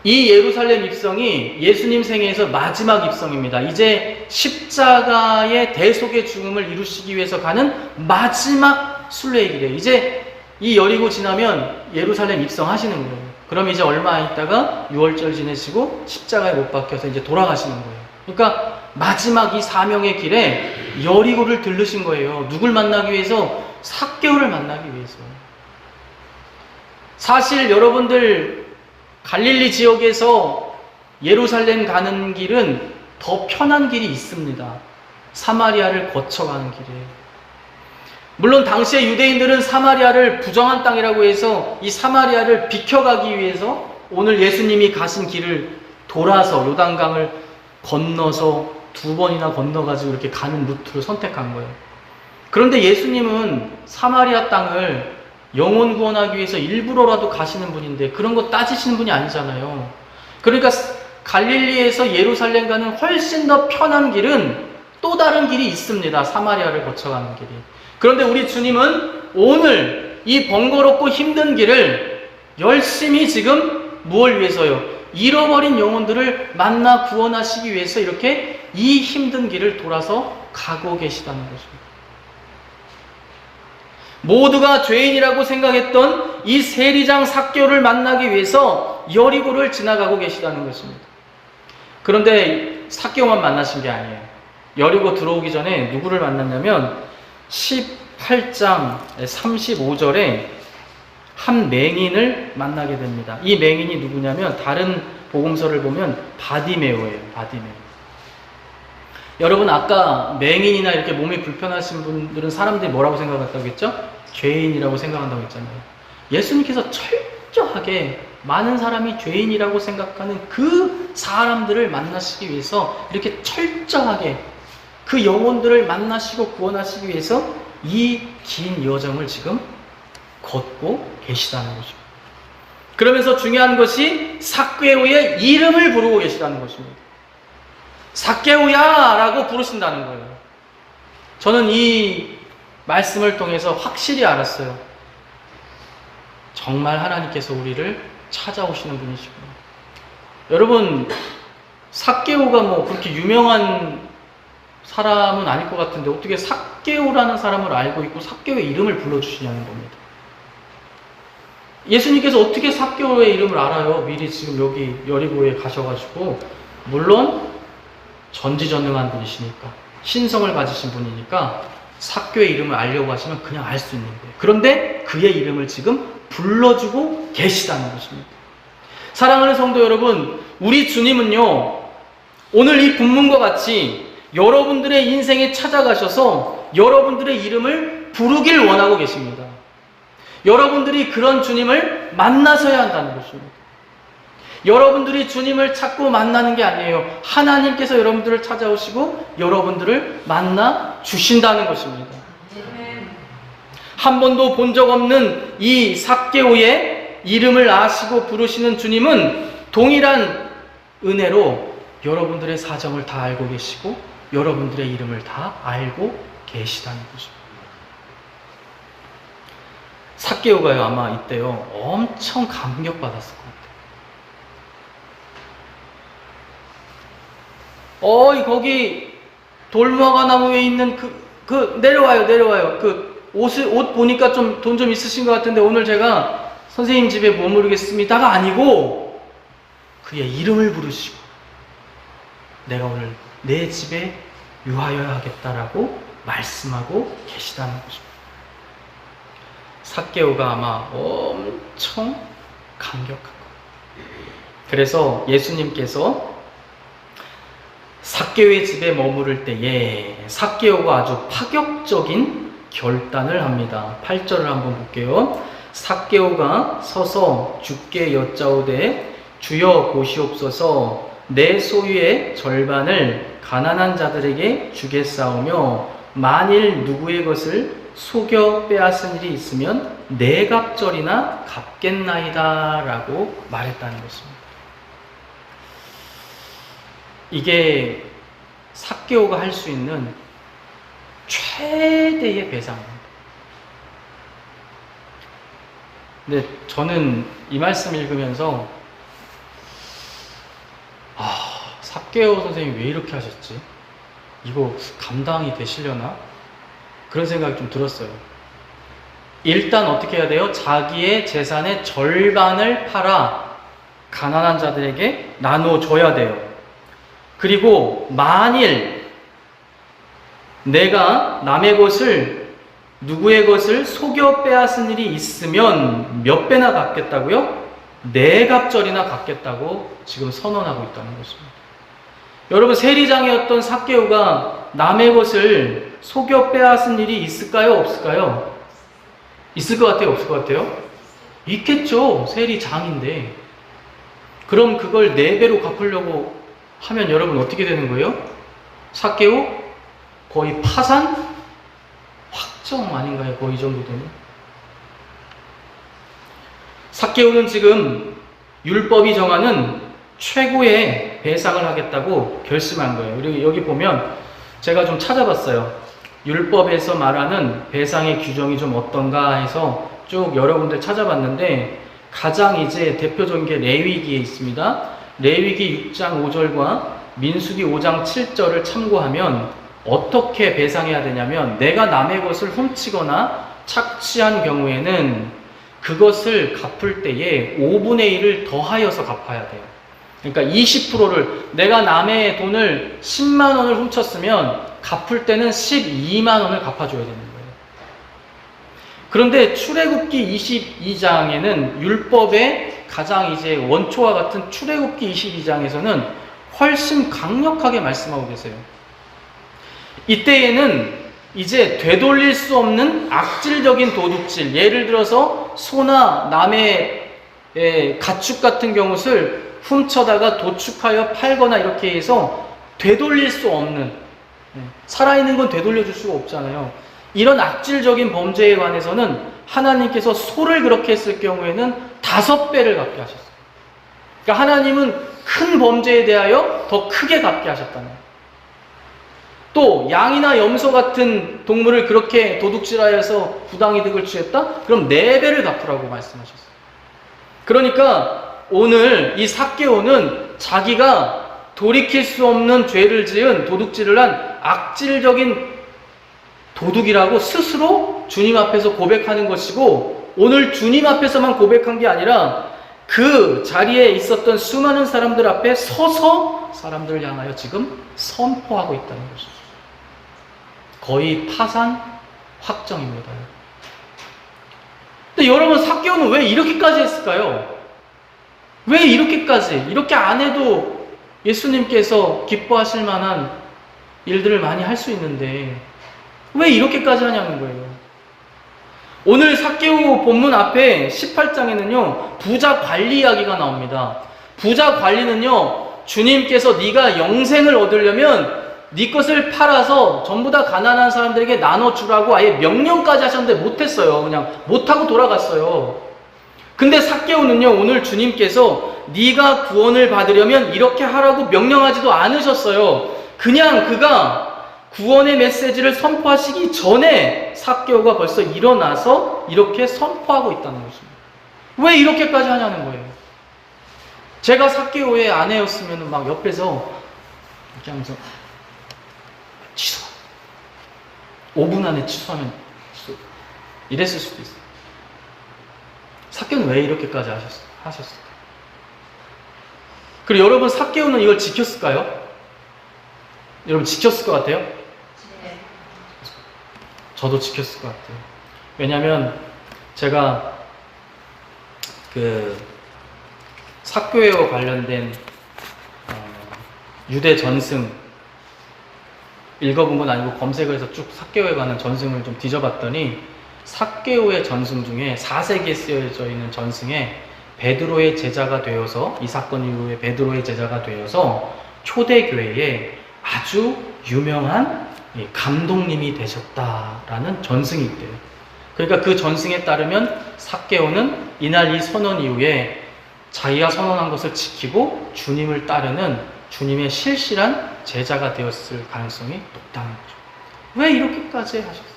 이 예루살렘 입성이 예수님 생애에서 마지막 입성입니다. 이제 십자가의 대속의 죽음을 이루시기 위해서 가는 마지막 순례의 길이에요. 이제 이 여리고 지나면 예루살렘 입성하시는 거예요. 그럼 이제 얼마 있다가 6월절 지내시고 십자가에 못 박혀서 이제 돌아가시는 거예요. 그러니까 마지막 이 사명의 길에 여리고를 들르신 거예요. 누굴 만나기 위해서? 삭개오를 만나기 위해서. 사실 여러분들 갈릴리 지역에서 예루살렘 가는 길은 더 편한 길이 있습니다. 사마리아를 거쳐가는 길이에요. 물론 당시에 유대인들은 사마리아를 부정한 땅이라고 해서 이 사마리아를 비켜가기 위해서 오늘 예수님이 가신 길을 돌아서 요단강을 건너서 2번이나 건너가지고 이렇게 가는 루트를 선택한 거예요. 그런데 예수님은 사마리아 땅을 영혼 구원하기 위해서 일부러라도 가시는 분인데 그런 거 따지시는 분이 아니잖아요. 그러니까 갈릴리에서 예루살렘 가는 훨씬 더 편한 길은 또 다른 길이 있습니다. 사마리아를 거쳐가는 길이. 그런데 우리 주님은 오늘 이 번거롭고 힘든 길을 열심히 지금 무엇을 위해서요? 잃어버린 영혼들을 만나 구원하시기 위해서 이렇게 이 힘든 길을 돌아서 가고 계시다는 것입니다. 모두가 죄인이라고 생각했던 이 세리장 삭개오를 만나기 위해서 여리고를 지나가고 계시다는 것입니다. 그런데 삭개오만 만나신 게 아니에요. 여리고 들어오기 전에 누구를 만났냐면 18장 35절에 한 맹인을 만나게 됩니다. 이 맹인이 누구냐면 다른 복음서를 보면 바디메오예요. 바디메오. 여러분, 아까 맹인이나 이렇게 몸이 불편하신 분들은 사람들이 뭐라고 생각한다고 했죠? 죄인이라고 생각한다고 했잖아요. 예수님께서 철저하게 많은 사람이 죄인이라고 생각하는 그 사람들을 만나시기 위해서 이렇게 철저하게 그 영혼들을 만나시고 구원하시기 위해서 이 긴 여정을 지금 걷고 계시다는 거죠. 그러면서 중요한 것이 삭개오의 이름을 부르고 계시다는 것입니다. 삭개오야 라고 부르신다는 거예요. 저는 이 말씀을 통해서 확실히 알았어요. 정말 하나님께서 우리를 찾아오시는 분이시구나. 여러분, 삭개오가 뭐 그렇게 유명한 사람은 아닐 것 같은데 어떻게 삭개오라는 사람을 알고 있고 삭개오의 이름을 불러주시냐는 겁니다. 예수님께서 어떻게 삭개오의 이름을 알아요? 미리 지금 여기 여리고에 가셔가지고. 물론 전지전능한 분이시니까, 신성을 가지신 분이니까 삭개오의 이름을 알려고 하시면 그냥 알 수 있는 거예요. 그런데 그의 이름을 지금 불러주고 계시다는 것입니다. 사랑하는 성도 여러분, 우리 주님은요, 오늘 이 본문과 같이 여러분들의 인생에 찾아가셔서 여러분들의 이름을 부르길 원하고 계십니다. 여러분들이 그런 주님을 만나셔야 한다는 것입니다. 여러분들이 주님을 찾고 만나는 게 아니에요. 하나님께서 여러분들을 찾아오시고 여러분들을 만나 주신다는 것입니다. 한 번도 본 적 없는 이 삭개오의 이름을 아시고 부르시는 주님은 동일한 은혜로 여러분들의 사정을 다 알고 계시고 여러분들의 이름을 다 알고 계시다는 것입니다. 삭개오가요, 아마 이때요 엄청 감격받았을 것 같아요. 거기 돌무화과 나무 위에 있는 내려와요. 옷 보니까 돈 좀 있으신 것 같은데 오늘 제가 선생님 집에 머무르겠습니다가 아니고 그의 이름을 부르시고 내가 오늘 내 집에 유하여야 하겠다라고 말씀하고 계시다는 것입니다. 삭개오가 아마 엄청 감격한 거예요. 그래서 예수님께서 삭개오의 집에 머무를 때에 삭개오가 아주 파격적인 결단을 합니다. 8절을 한번 볼게요. 삭개오가 서서 주께 여짜오되 주여 보시옵소서 내 소유의 절반을 가난한 자들에게 주겠사오며 만일 누구의 것을 속여 빼앗은 일이 있으면 네 갑절이나 갚겠나이다 라고 말했다는 것입니다. 이게 삭개오가 할 수 있는 최대의 배상입니다. 근데 저는 이 말씀 읽으면서 삭개오 선생님 왜 이렇게 하셨지? 이거 감당이 되시려나? 그런 생각이 좀 들었어요. 일단 어떻게 해야 돼요? 자기의 재산의 절반을 팔아 가난한 자들에게 나눠줘야 돼요. 그리고 만일 내가 남의 것을 누구의 것을 속여 빼앗은 일이 있으면 몇 배나 갚겠다고요? 네 갑절이나 갚겠다고 지금 선언하고 있다는 것입니다. 여러분, 세리장이었던 삭개오가 남의 것을 속여 빼앗은 일이 있을까요? 없을까요? 있을 것 같아요? 없을 것 같아요? 있겠죠. 세리장인데. 그럼 그걸 4배로 갚으려고 하면 여러분 어떻게 되는 거예요? 삭개오 거의 파산? 확정 아닌가요? 거의 이 정도 되면? 삭개오는 지금 율법이 정하는 최고의 배상을 하겠다고 결심한 거예요. 그리고 여기 보면 제가 좀 찾아봤어요. 율법에서 말하는 배상의 규정이 좀 어떤가 해서 쭉 여러 군데 찾아봤는데 가장 이제 대표적인 게 레위기에 있습니다. 레위기 6장 5절과 민수기 5장 7절을 참고하면 어떻게 배상해야 되냐면 내가 남의 것을 훔치거나 착취한 경우에는 그것을 갚을 때에 5분의 1을 더하여서 갚아야 돼요. 그러니까 20%를 내가 남의 돈을 10만 원을 훔쳤으면 갚을 때는 12만 원을 갚아줘야 되는 거예요. 그런데 출애굽기 22장에는 율법의 가장 이제 원초와 같은 출애굽기 22장에서는 훨씬 강력하게 말씀하고 계세요. 이때에는 이제 되돌릴 수 없는 악질적인 도둑질, 예를 들어서 소나 남의 가축 같은 경우를 훔쳐다가 도축하여 팔거나 이렇게 해서 되돌릴 수 없는, 살아있는 건 되돌려줄 수가 없잖아요. 이런 악질적인 범죄에 관해서는 하나님께서 소를 그렇게 했을 경우에는 5배를 갚게 하셨어요. 그러니까 하나님은 큰 범죄에 대하여 더 크게 갚게 하셨다는 거예요. 또 양이나 염소 같은 동물을 그렇게 도둑질하여서 부당이득을 취했다? 그럼 4배를 갚으라고 말씀하셨어요. 그러니까 오늘 이 삭개오는 자기가 돌이킬 수 없는 죄를 지은 도둑질을 한 악질적인 도둑이라고 스스로 주님 앞에서 고백하는 것이고, 오늘 주님 앞에서만 고백한 게 아니라 그 자리에 있었던 수많은 사람들 앞에 서서 사람들을 향하여 지금 선포하고 있다는 것이죠. 거의 파산 확정입니다. 근데 여러분, 삭개오는 왜 이렇게까지 했을까요? 왜 이렇게 안 해도 예수님께서 기뻐하실 만한 일들을 많이 할 수 있는데 왜 이렇게까지 하냐는 거예요. 오늘 삭개오 본문 앞에 18장에는요 부자 관리 이야기가 나옵니다. 부자 관리는요, 주님께서 네가 영생을 얻으려면 네 것을 팔아서 전부 다 가난한 사람들에게 나눠주라고 아예 명령까지 하셨는데 못했어요. 그냥 못하고 돌아갔어요. 근데 삭개오는요, 오늘 주님께서 네가 구원을 받으려면 이렇게 하라고 명령하지도 않으셨어요. 그냥 그가 구원의 메시지를 선포하시기 전에 삭개오가 벌써 일어나서 이렇게 선포하고 있다는 것입니다. 왜 이렇게까지 하냐는 거예요. 제가 삭개오의 아내였으면 막 옆에서 이렇게 하면서 취소. 5분 안에 취소하면 이랬을 수도 있어요. 삭개오는 왜 이렇게까지 하셨을까요? 그리고 여러분, 삭개오는 이걸 지켰을까요? 여러분, 지켰을 것 같아요? 네. 저도 지켰을 것 같아요. 왜냐하면 제가 그 삭개오와 관련된 유대 전승 읽어본 건 아니고 검색을 해서 쭉 삭개오에 관한 전승을 좀 뒤져봤더니, 삭개오의 전승 중에 4세기에 쓰여져 있는 전승에 베드로의 제자가 되어서, 이 사건 이후에 베드로의 제자가 되어서 초대교회에 아주 유명한 감독님이 되셨다라는 전승이 있대요. 그러니까 그 전승에 따르면 삭개오는 이날 이 선언 이후에 자기가 선언한 것을 지키고 주님을 따르는 주님의 실실한 제자가 되었을 가능성이 높다는 거죠. 왜 이렇게까지 하셨어요?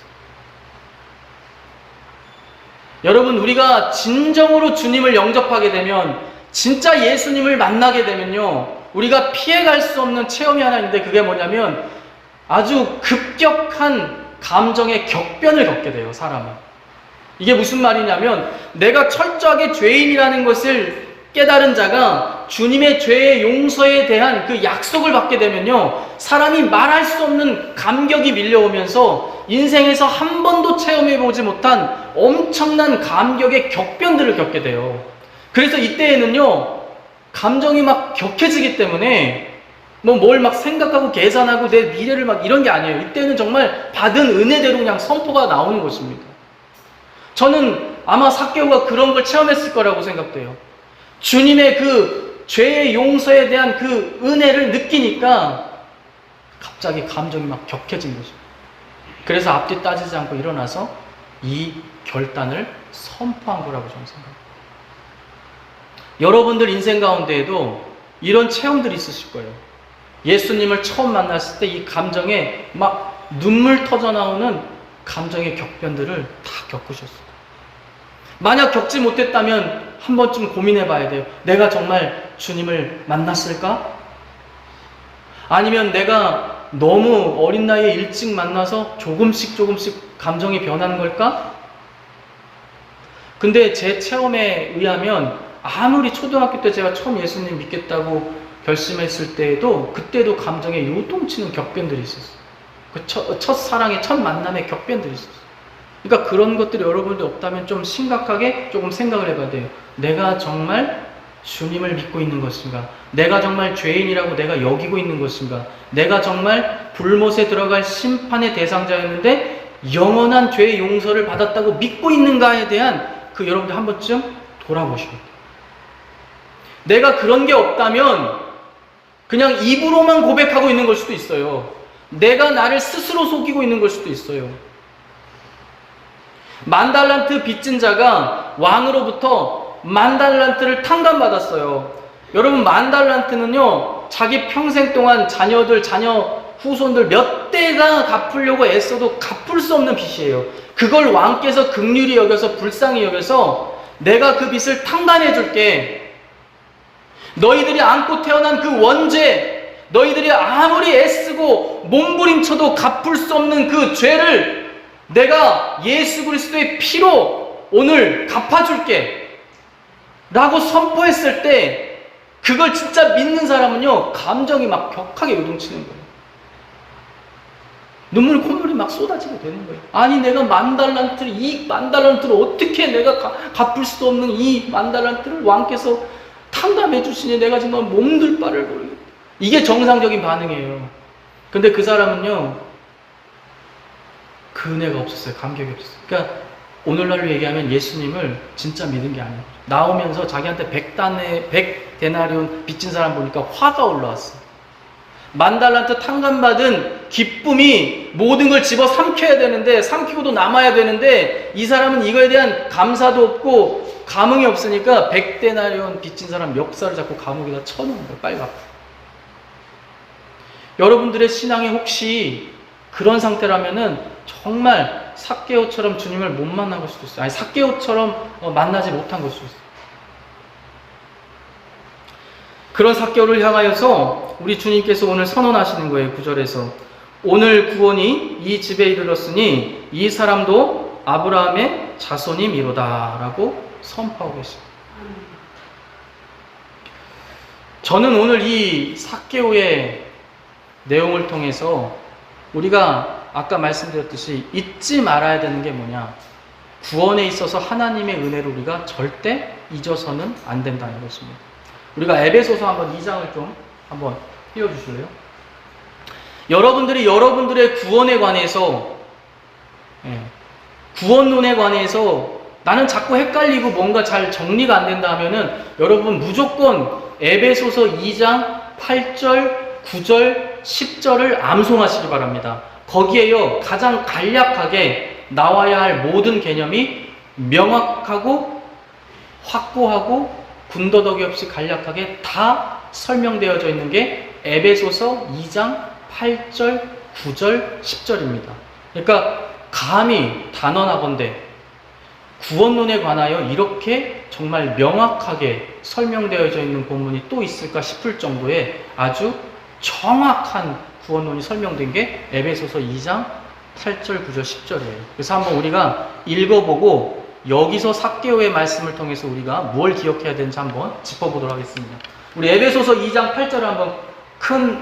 여러분, 우리가 진정으로 주님을 영접하게 되면, 진짜 예수님을 만나게 되면요, 우리가 피해갈 수 없는 체험이 하나 있는데, 그게 뭐냐면 아주 급격한 감정의 격변을 겪게 돼요, 사람은. 이게 무슨 말이냐면, 내가 철저하게 죄인이라는 것을 깨달은 자가 주님의 죄의 용서에 대한 그 약속을 받게 되면요, 사람이 말할 수 없는 감격이 밀려오면서 인생에서 한 번도 체험해보지 못한 엄청난 감격의 격변들을 겪게 돼요. 그래서 이때에는요, 감정이 막 격해지기 때문에 뭘 막 생각하고 계산하고 내 미래를 막 이런 게 아니에요. 이때는 정말 받은 은혜대로 그냥 선포가 나오는 것입니다. 저는 아마 삭개오가 그런 걸 체험했을 거라고 생각돼요. 주님의 그 죄의 용서에 대한 그 은혜를 느끼니까 갑자기 감정이 막 격해진 거죠. 그래서 앞뒤 따지지 않고 일어나서 이 결단을 선포한 거라고 저는 생각합니다. 여러분들 인생 가운데에도 이런 체험들이 있으실 거예요. 예수님을 처음 만났을 때 이 감정에 막 눈물 터져 나오는 감정의 격변들을 다 겪으셨어요. 만약 겪지 못했다면 한 번쯤 고민해 봐야 돼요. 내가 정말 주님을 만났을까? 아니면 내가 너무 어린 나이에 일찍 만나서 조금씩 감정이 변하는 걸까? 근데 제 체험에 의하면 아무리 초등학교 때 제가 처음 예수님 믿겠다고 결심했을 때에도 그때도 감정에 요동치는 격변들이 있었어요. 그 첫 사랑의 첫 만남의 격변들이 있었어요. 그러니까 그런 것들이 여러분들 없다면 좀 심각하게 조금 생각을 해봐야 돼요. 내가 정말 주님을 믿고 있는 것인가? 내가 정말 죄인이라고 내가 여기고 있는 것인가? 내가 정말 불못에 들어갈 심판의 대상자였는데 영원한 죄의 용서를 받았다고 믿고 있는가에 대한 그 여러분들 한 번쯤 돌아보셔야 돼요. 내가 그런 게 없다면 그냥 입으로만 고백하고 있는 걸 수도 있어요. 내가 나를 스스로 속이고 있는 걸 수도 있어요. 10,000달란트 빚진 자가 왕으로부터 10,000달란트를 탕감받았어요. 여러분, 10,000달란트는요, 자기 평생 동안 자녀 후손들 몇 대가 갚으려고 애써도 갚을 수 없는 빚이에요. 그걸 왕께서 긍휼히 여겨서 불쌍히 여겨서 내가 그 빚을 탕감해 줄게. 너희들이 안고 태어난 그 원죄, 너희들이 아무리 애쓰고 몸부림쳐도 갚을 수 없는 그 죄를 내가 예수 그리스도의 피로 오늘 갚아줄게 라고 선포했을 때 그걸 진짜 믿는 사람은요, 감정이 막 격하게 요동치는 거예요. 눈물 콧물이 막 쏟아지게 되는 거예요. 아니, 내가 10,000달란트를, 이 10,000달란트를 어떻게 내가 갚을 수 없는 이 10,000달란트를 왕께서 탕감해 주시니 내가 정말 몸둘 바를 모르겠다. 이게 정상적인 반응이에요. 근데 그 사람은요, 그 은혜가 없었어요. 감격이 없었어요. 그러니까 오늘날로 얘기하면 예수님을 진짜 믿은 게 아니에요. 나오면서 자기한테 100데나리온 빚진 사람 보니까 화가 올라왔어요. 10,000달란트 탕감받은 기쁨이 모든 걸 집어 삼켜야 되는데, 삼키고도 남아야 되는데, 이 사람은 이거에 대한 감사도 없고 감흥이 없으니까 100데나리온 빚진 사람 멱살을 잡고 감옥에다 쳐놓은 거예요. 빨리 갚고. 여러분들의 신앙이 혹시 그런 상태라면은 정말 삭개오처럼 주님을 못 만난 걸 수도 있어요. 아니, 삭개오처럼 만나지 못한 걸 수도 있어요. 그런 삭개오를 향하여서 우리 주님께서 오늘 선언하시는 거예요. 9절에서 오늘 구원이 이 집에 이르렀으니 이 사람도 아브라함의 자손이미로다 라고 선포하고 있습니다. 저는 오늘 이 삭개오의 내용을 통해서 우리가 아까 말씀드렸듯이 잊지 말아야 되는 게 뭐냐, 구원에 있어서 하나님의 은혜를 우리가 절대 잊어서는 안 된다는 것입니다. 우리가 에베소서 한번 2장을 좀 한번 띄워주실래요? 여러분들이 여러분들의 구원에 관해서, 구원론에 관해서 나는 자꾸 헷갈리고 뭔가 잘 정리가 안 된다 하면은 여러분 무조건 에베소서 2장 8절, 9절, 10절을 암송하시기 바랍니다. 거기에요 가장 간략하게 나와야 할 모든 개념이 명확하고 확고하고 군더더기 없이 간략하게 다 설명되어져 있는 게 에베소서 2장 8절, 9절, 10절입니다. 그러니까 감히 단언하건대 구원론에 관하여 이렇게 정말 명확하게 설명되어져 있는 본문이 또 있을까 싶을 정도의 아주 정확한 구원론이 설명된 게 에베소서 2장 8절, 9절, 10절이에요. 그래서 한번 우리가 읽어보고 여기서 삭개오의 말씀을 통해서 우리가 뭘 기억해야 되는지 한번 짚어보도록 하겠습니다. 우리 에베소서 2장 8절을 한번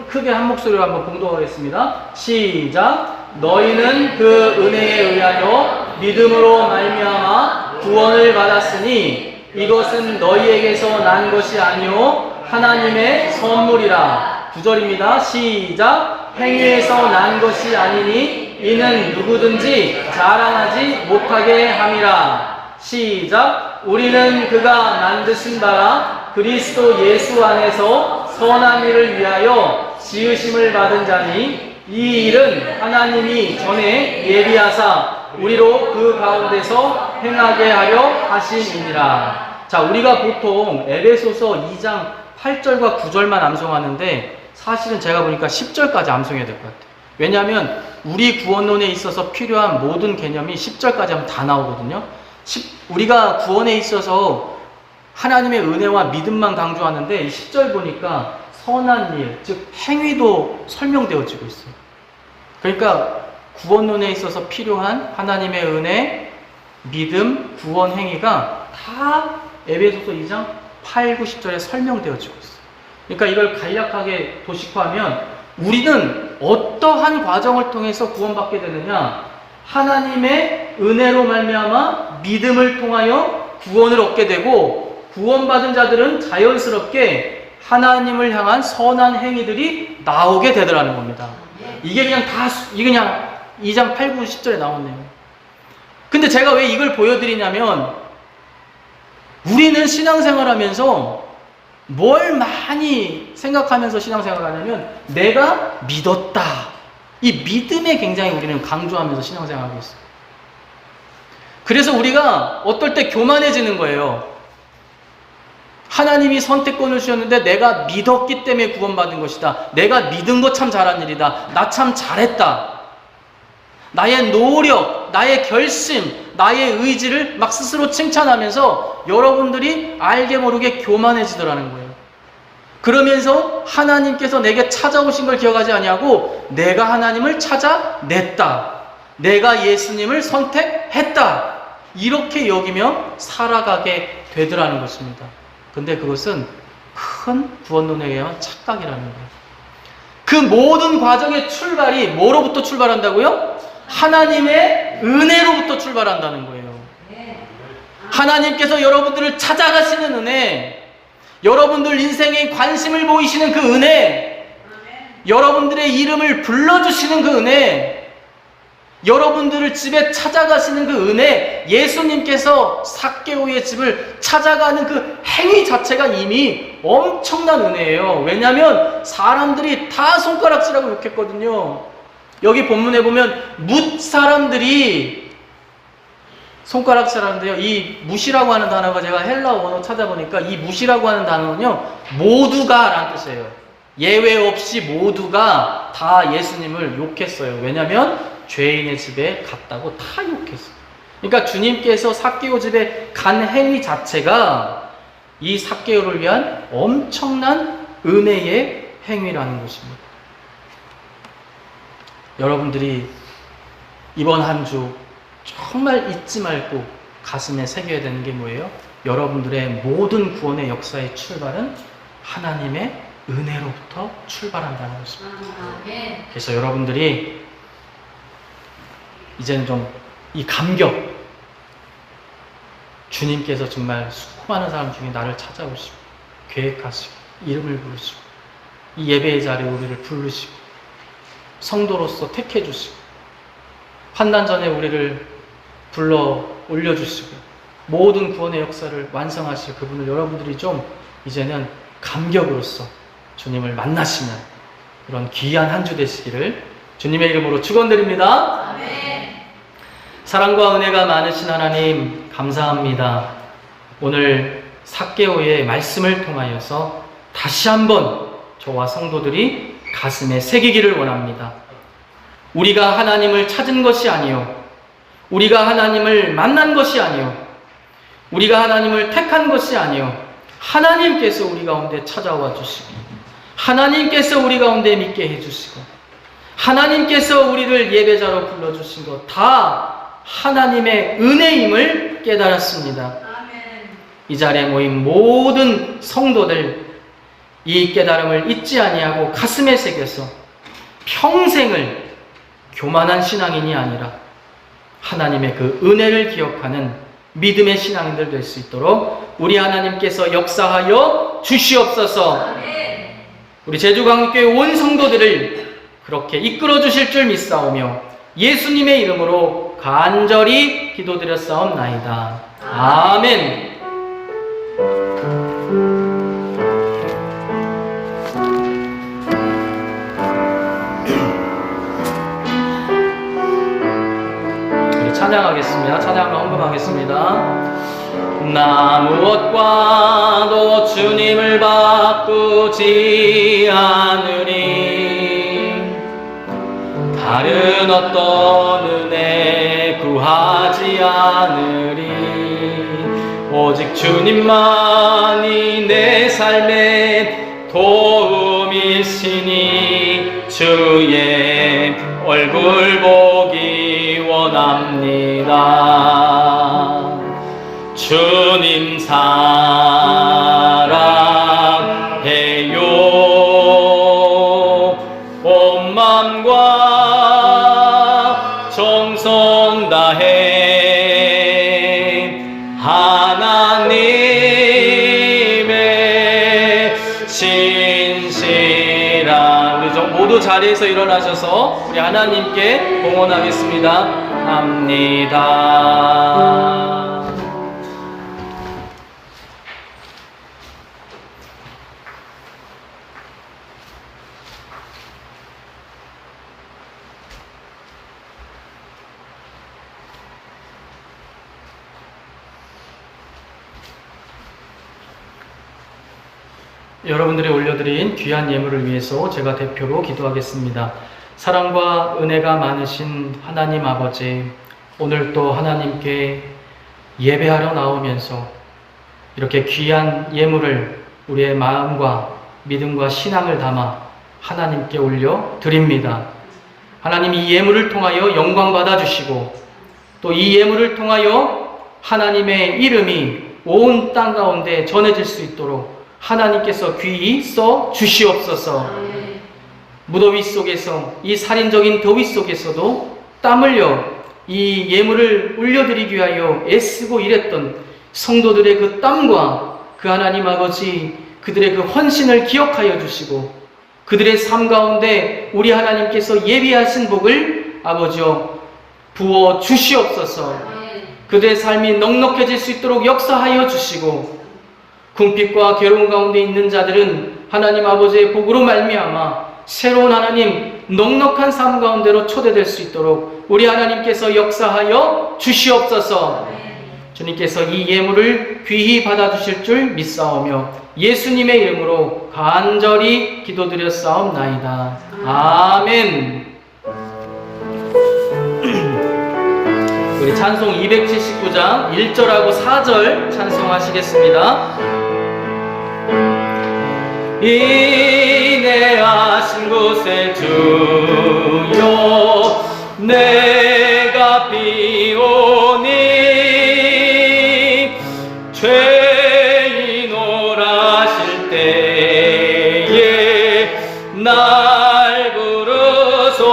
크게 한 목소리로 한번 봉독하겠습니다. 시작. 너희는 그 은혜에 의하여 믿음으로 말미암아 구원을 받았으니 이것은 너희에게서 난 것이 아니요 하나님의 선물이라. 9절입니다. 시작. 행위에서 난 것이 아니니 이는 누구든지 자랑하지 못하게 함이라. 시작. 우리는 그가 만드신 바라 그리스도 예수 안에서 선한 일을 위하여 지으심을 받은 자니 이 일은 하나님이 전에 예비하사 우리로 그 가운데서 행하게 하려 하심이니라. 자, 우리가 보통 에베소서 2장 8절과 9절만 암송하는데 사실은 제가 보니까 10절까지 암송해야 될 것 같아요. 왜냐하면 우리 구원론에 있어서 필요한 모든 개념이 10절까지 하면 다 나오거든요. 우리가 구원에 있어서 하나님의 은혜와 믿음만 강조하는데 이 10절 보니까 선한 일, 즉 행위도 설명되어지고 있어요. 그러니까 구원론에 있어서 필요한 하나님의 은혜, 믿음, 구원 행위가 다 에베소서 2장 8, 9, 10절에 설명되어지고 있어요. 그러니까 이걸 간략하게 도식화하면 우리는 어떠한 과정을 통해서 구원받게 되느냐, 하나님의 은혜로 말미암아 믿음을 통하여 구원을 얻게 되고, 구원받은 자들은 자연스럽게 하나님을 향한 선한 행위들이 나오게 되더라는 겁니다. 이게 그냥 2장 8, 9, 10절에 나오네요. 근데 제가 왜 이걸 보여드리냐면, 우리는 신앙생활 하면서 뭘 많이 생각하면서 신앙생활 하냐면 내가 믿었다. 이 믿음에 굉장히 우리는 강조하면서 신앙생활하고 있어요. 그래서 우리가 어떨 때 교만해지는 거예요. 하나님이 선택권을 주셨는데 내가 믿었기 때문에 구원받은 것이다. 내가 믿은 거 참 잘한 일이다. 나 참 잘했다. 나의 노력, 나의 결심, 나의 의지를 막 스스로 칭찬하면서 여러분들이 알게 모르게 교만해지더라는 거예요. 그러면서 하나님께서 내게 찾아오신 걸 기억하지 아니하고 내가 하나님을 찾아냈다. 내가 예수님을 선택했다. 이렇게 여기며 살아가게 되더라는 것입니다. 근데 그것은 큰 구원론에 의한 착각이라는 거예요. 그 모든 과정의 출발이 뭐로부터 출발한다고요? 하나님의 은혜로부터 출발한다는 거예요. 하나님께서 여러분들을 찾아가시는 은혜, 여러분들 인생에 관심을 보이시는 그 은혜, 여러분들의 이름을 불러주시는 그 은혜, 여러분들을 집에 찾아가시는 그 은혜, 예수님께서 삭개오의 집을 찾아가는 그 행위 자체가 이미 엄청난 은혜예요. 왜냐하면 사람들이 다 손가락질하고 욕했거든요. 여기 본문에 보면 뭇 사람들이 손가락질하는데요. 이 뭇이라고 하는 단어가 제가 헬라어 원어 찾아보니까 이 뭇이라고 하는 단어는요, 모두가 라는 뜻이에요. 예외 없이 모두가 다 예수님을 욕했어요. 왜냐하면 죄인의 집에 갔다고 다 욕했어요. 그러니까 주님께서 삭개오 집에 간 행위 자체가 이 삭개오를 위한 엄청난 은혜의 행위라는 것입니다. 여러분들이 이번 한 주 정말 잊지 말고 가슴에 새겨야 되는 게 뭐예요? 여러분들의 모든 구원의 역사의 출발은 하나님의 은혜로부터 출발한다는 것입니다. 그래서 여러분들이 이제는 좀 이 감격, 주님께서 정말 수많은 사람 중에 나를 찾아오시고 계획하시고 이름을 부르시고 이 예배의 자리에 우리를 부르시고 성도로서 택해 주시고 환난 전에 우리를 불러 올려주시고 모든 구원의 역사를 완성하실 그분을 여러분들이 좀 이제는 감격으로서 주님을 만나시는 그런 귀한 한 주 되시기를 주님의 이름으로 축원드립니다. 아멘. 사랑과 은혜가 많으신 하나님 감사합니다. 오늘 삭개오의 말씀을 통하여서 다시 한번 저와 성도들이 가슴에 새기기를 원합니다. 우리가 하나님을 찾은 것이 아니요, 우리가 하나님을 만난 것이 아니요, 우리가 하나님을 택한 것이 아니요, 하나님께서 우리 가운데 찾아와 주시고 하나님께서 우리 가운데 믿게 해주시고 하나님께서 우리를 예배자로 불러주신 것 다 하나님의 은혜임을 깨달았습니다. 아멘. 이 자리에 모인 모든 성도들 이 깨달음을 잊지 아니하고 가슴에 새겨서 평생을 교만한 신앙인이 아니라 하나님의 그 은혜를 기억하는 믿음의 신앙인들 될 수 있도록 우리 하나님께서 역사하여 주시옵소서. 아멘. 우리 제주광교회 온 성도들을 그렇게 이끌어 주실 줄 믿사오며 예수님의 이름으로 간절히 기도드렸사옵나이다. 아멘. 우리 찬양하겠습니다. 찬양을 헌금하겠습니다. 나 무엇과도 주님을 바꾸지 않으리. 다른 어떤 은혜 구하지 않으리. 오직 주님만이 내 삶의 도움이시니 주의 얼굴 보기 원합니다. 주님 사랑해요. 온 맘과 정성 다해 하나님의 신실한 우리 모두 자리에서 일어나셔서 우리 하나님께 봉헌하겠습니다. 합니다. 여러분들이 올려드린 귀한 예물을 위해서 제가 대표로 기도하겠습니다. 사랑과 은혜가 많으신 하나님 아버지, 오늘 또 하나님께 예배하러 나오면서 이렇게 귀한 예물을 우리의 마음과 믿음과 신앙을 담아 하나님께 올려 드립니다. 하나님 이 예물을 통하여 영광 받아주시고 또 이 예물을 통하여 하나님의 이름이 온 땅 가운데 전해질 수 있도록 하나님께서 귀히 써 주시옵소서. 무더위 속에서 이 살인적인 더위 속에서도 땀 흘려 이 예물을 올려드리기 위하여 애쓰고 일했던 성도들의 그 땀과 그 하나님 아버지 그들의 그 헌신을 기억하여 주시고 그들의 삶 가운데 우리 하나님께서 예비하신 복을 아버지여 부어 주시옵소서. 그들의 삶이 넉넉해질 수 있도록 역사하여 주시고 궁핍과 괴로움 가운데 있는 자들은 하나님 아버지의 복으로 말미암아 새로운 하나님 넉넉한 삶 가운데로 초대될 수 있도록 우리 하나님께서 역사하여 주시옵소서. 주님께서 이 예물을 귀히 받아주실 줄 믿사오며 예수님의 이름으로 간절히 기도드렸사옵나이다. 아멘. 우리 찬송 279장 1절하고 4절 찬송하시겠습니다. 인내하신 곳에 주여 내가 비오니 죄인 오라실 때에 날 부르소서.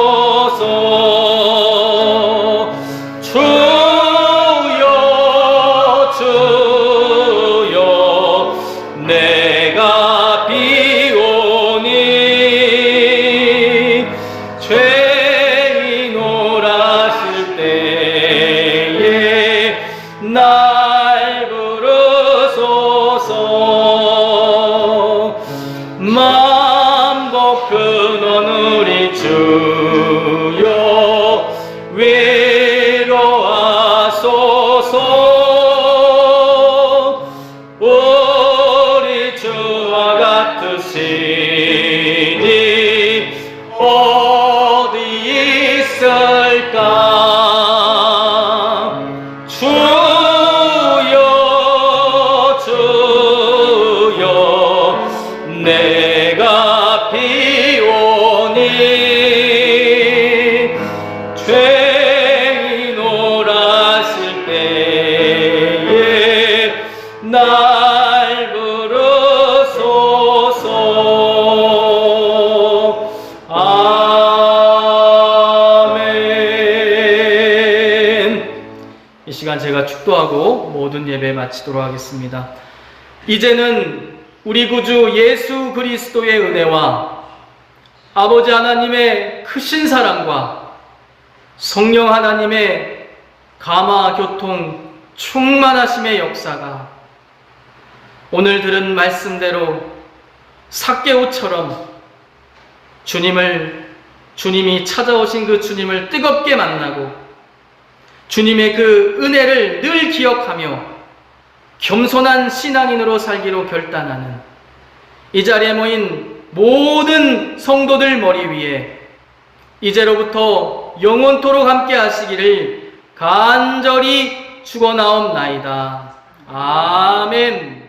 주여 주여 내가 비오니 죄인 오라실 때에 날 부르소서. 만복 근원 우리 주여 위로하소서. 우리 주와 같으시니 어디 있을까. 주여 주여 내가 비오니 죄인 오라실 때에 날 부르소서. 아멘. 이 시간 제가 축도하고 모든 예배 마치도록 하겠습니다. 이제는 우리 구주 예수 그리스도의 은혜와 아버지 하나님의 크신 사랑과 성령 하나님의 감화 교통 충만하심의 역사가 오늘 들은 말씀대로 삭개오처럼 주님이 찾아오신 그 주님을 뜨겁게 만나고 주님의 그 은혜를 늘 기억하며 겸손한 신앙인으로 살기로 결단하는 이 자리에 모인 모든 성도들 머리 위에 이제로부터 영원토록 함께 하시기를 간절히 축원하옵나이다. 아멘.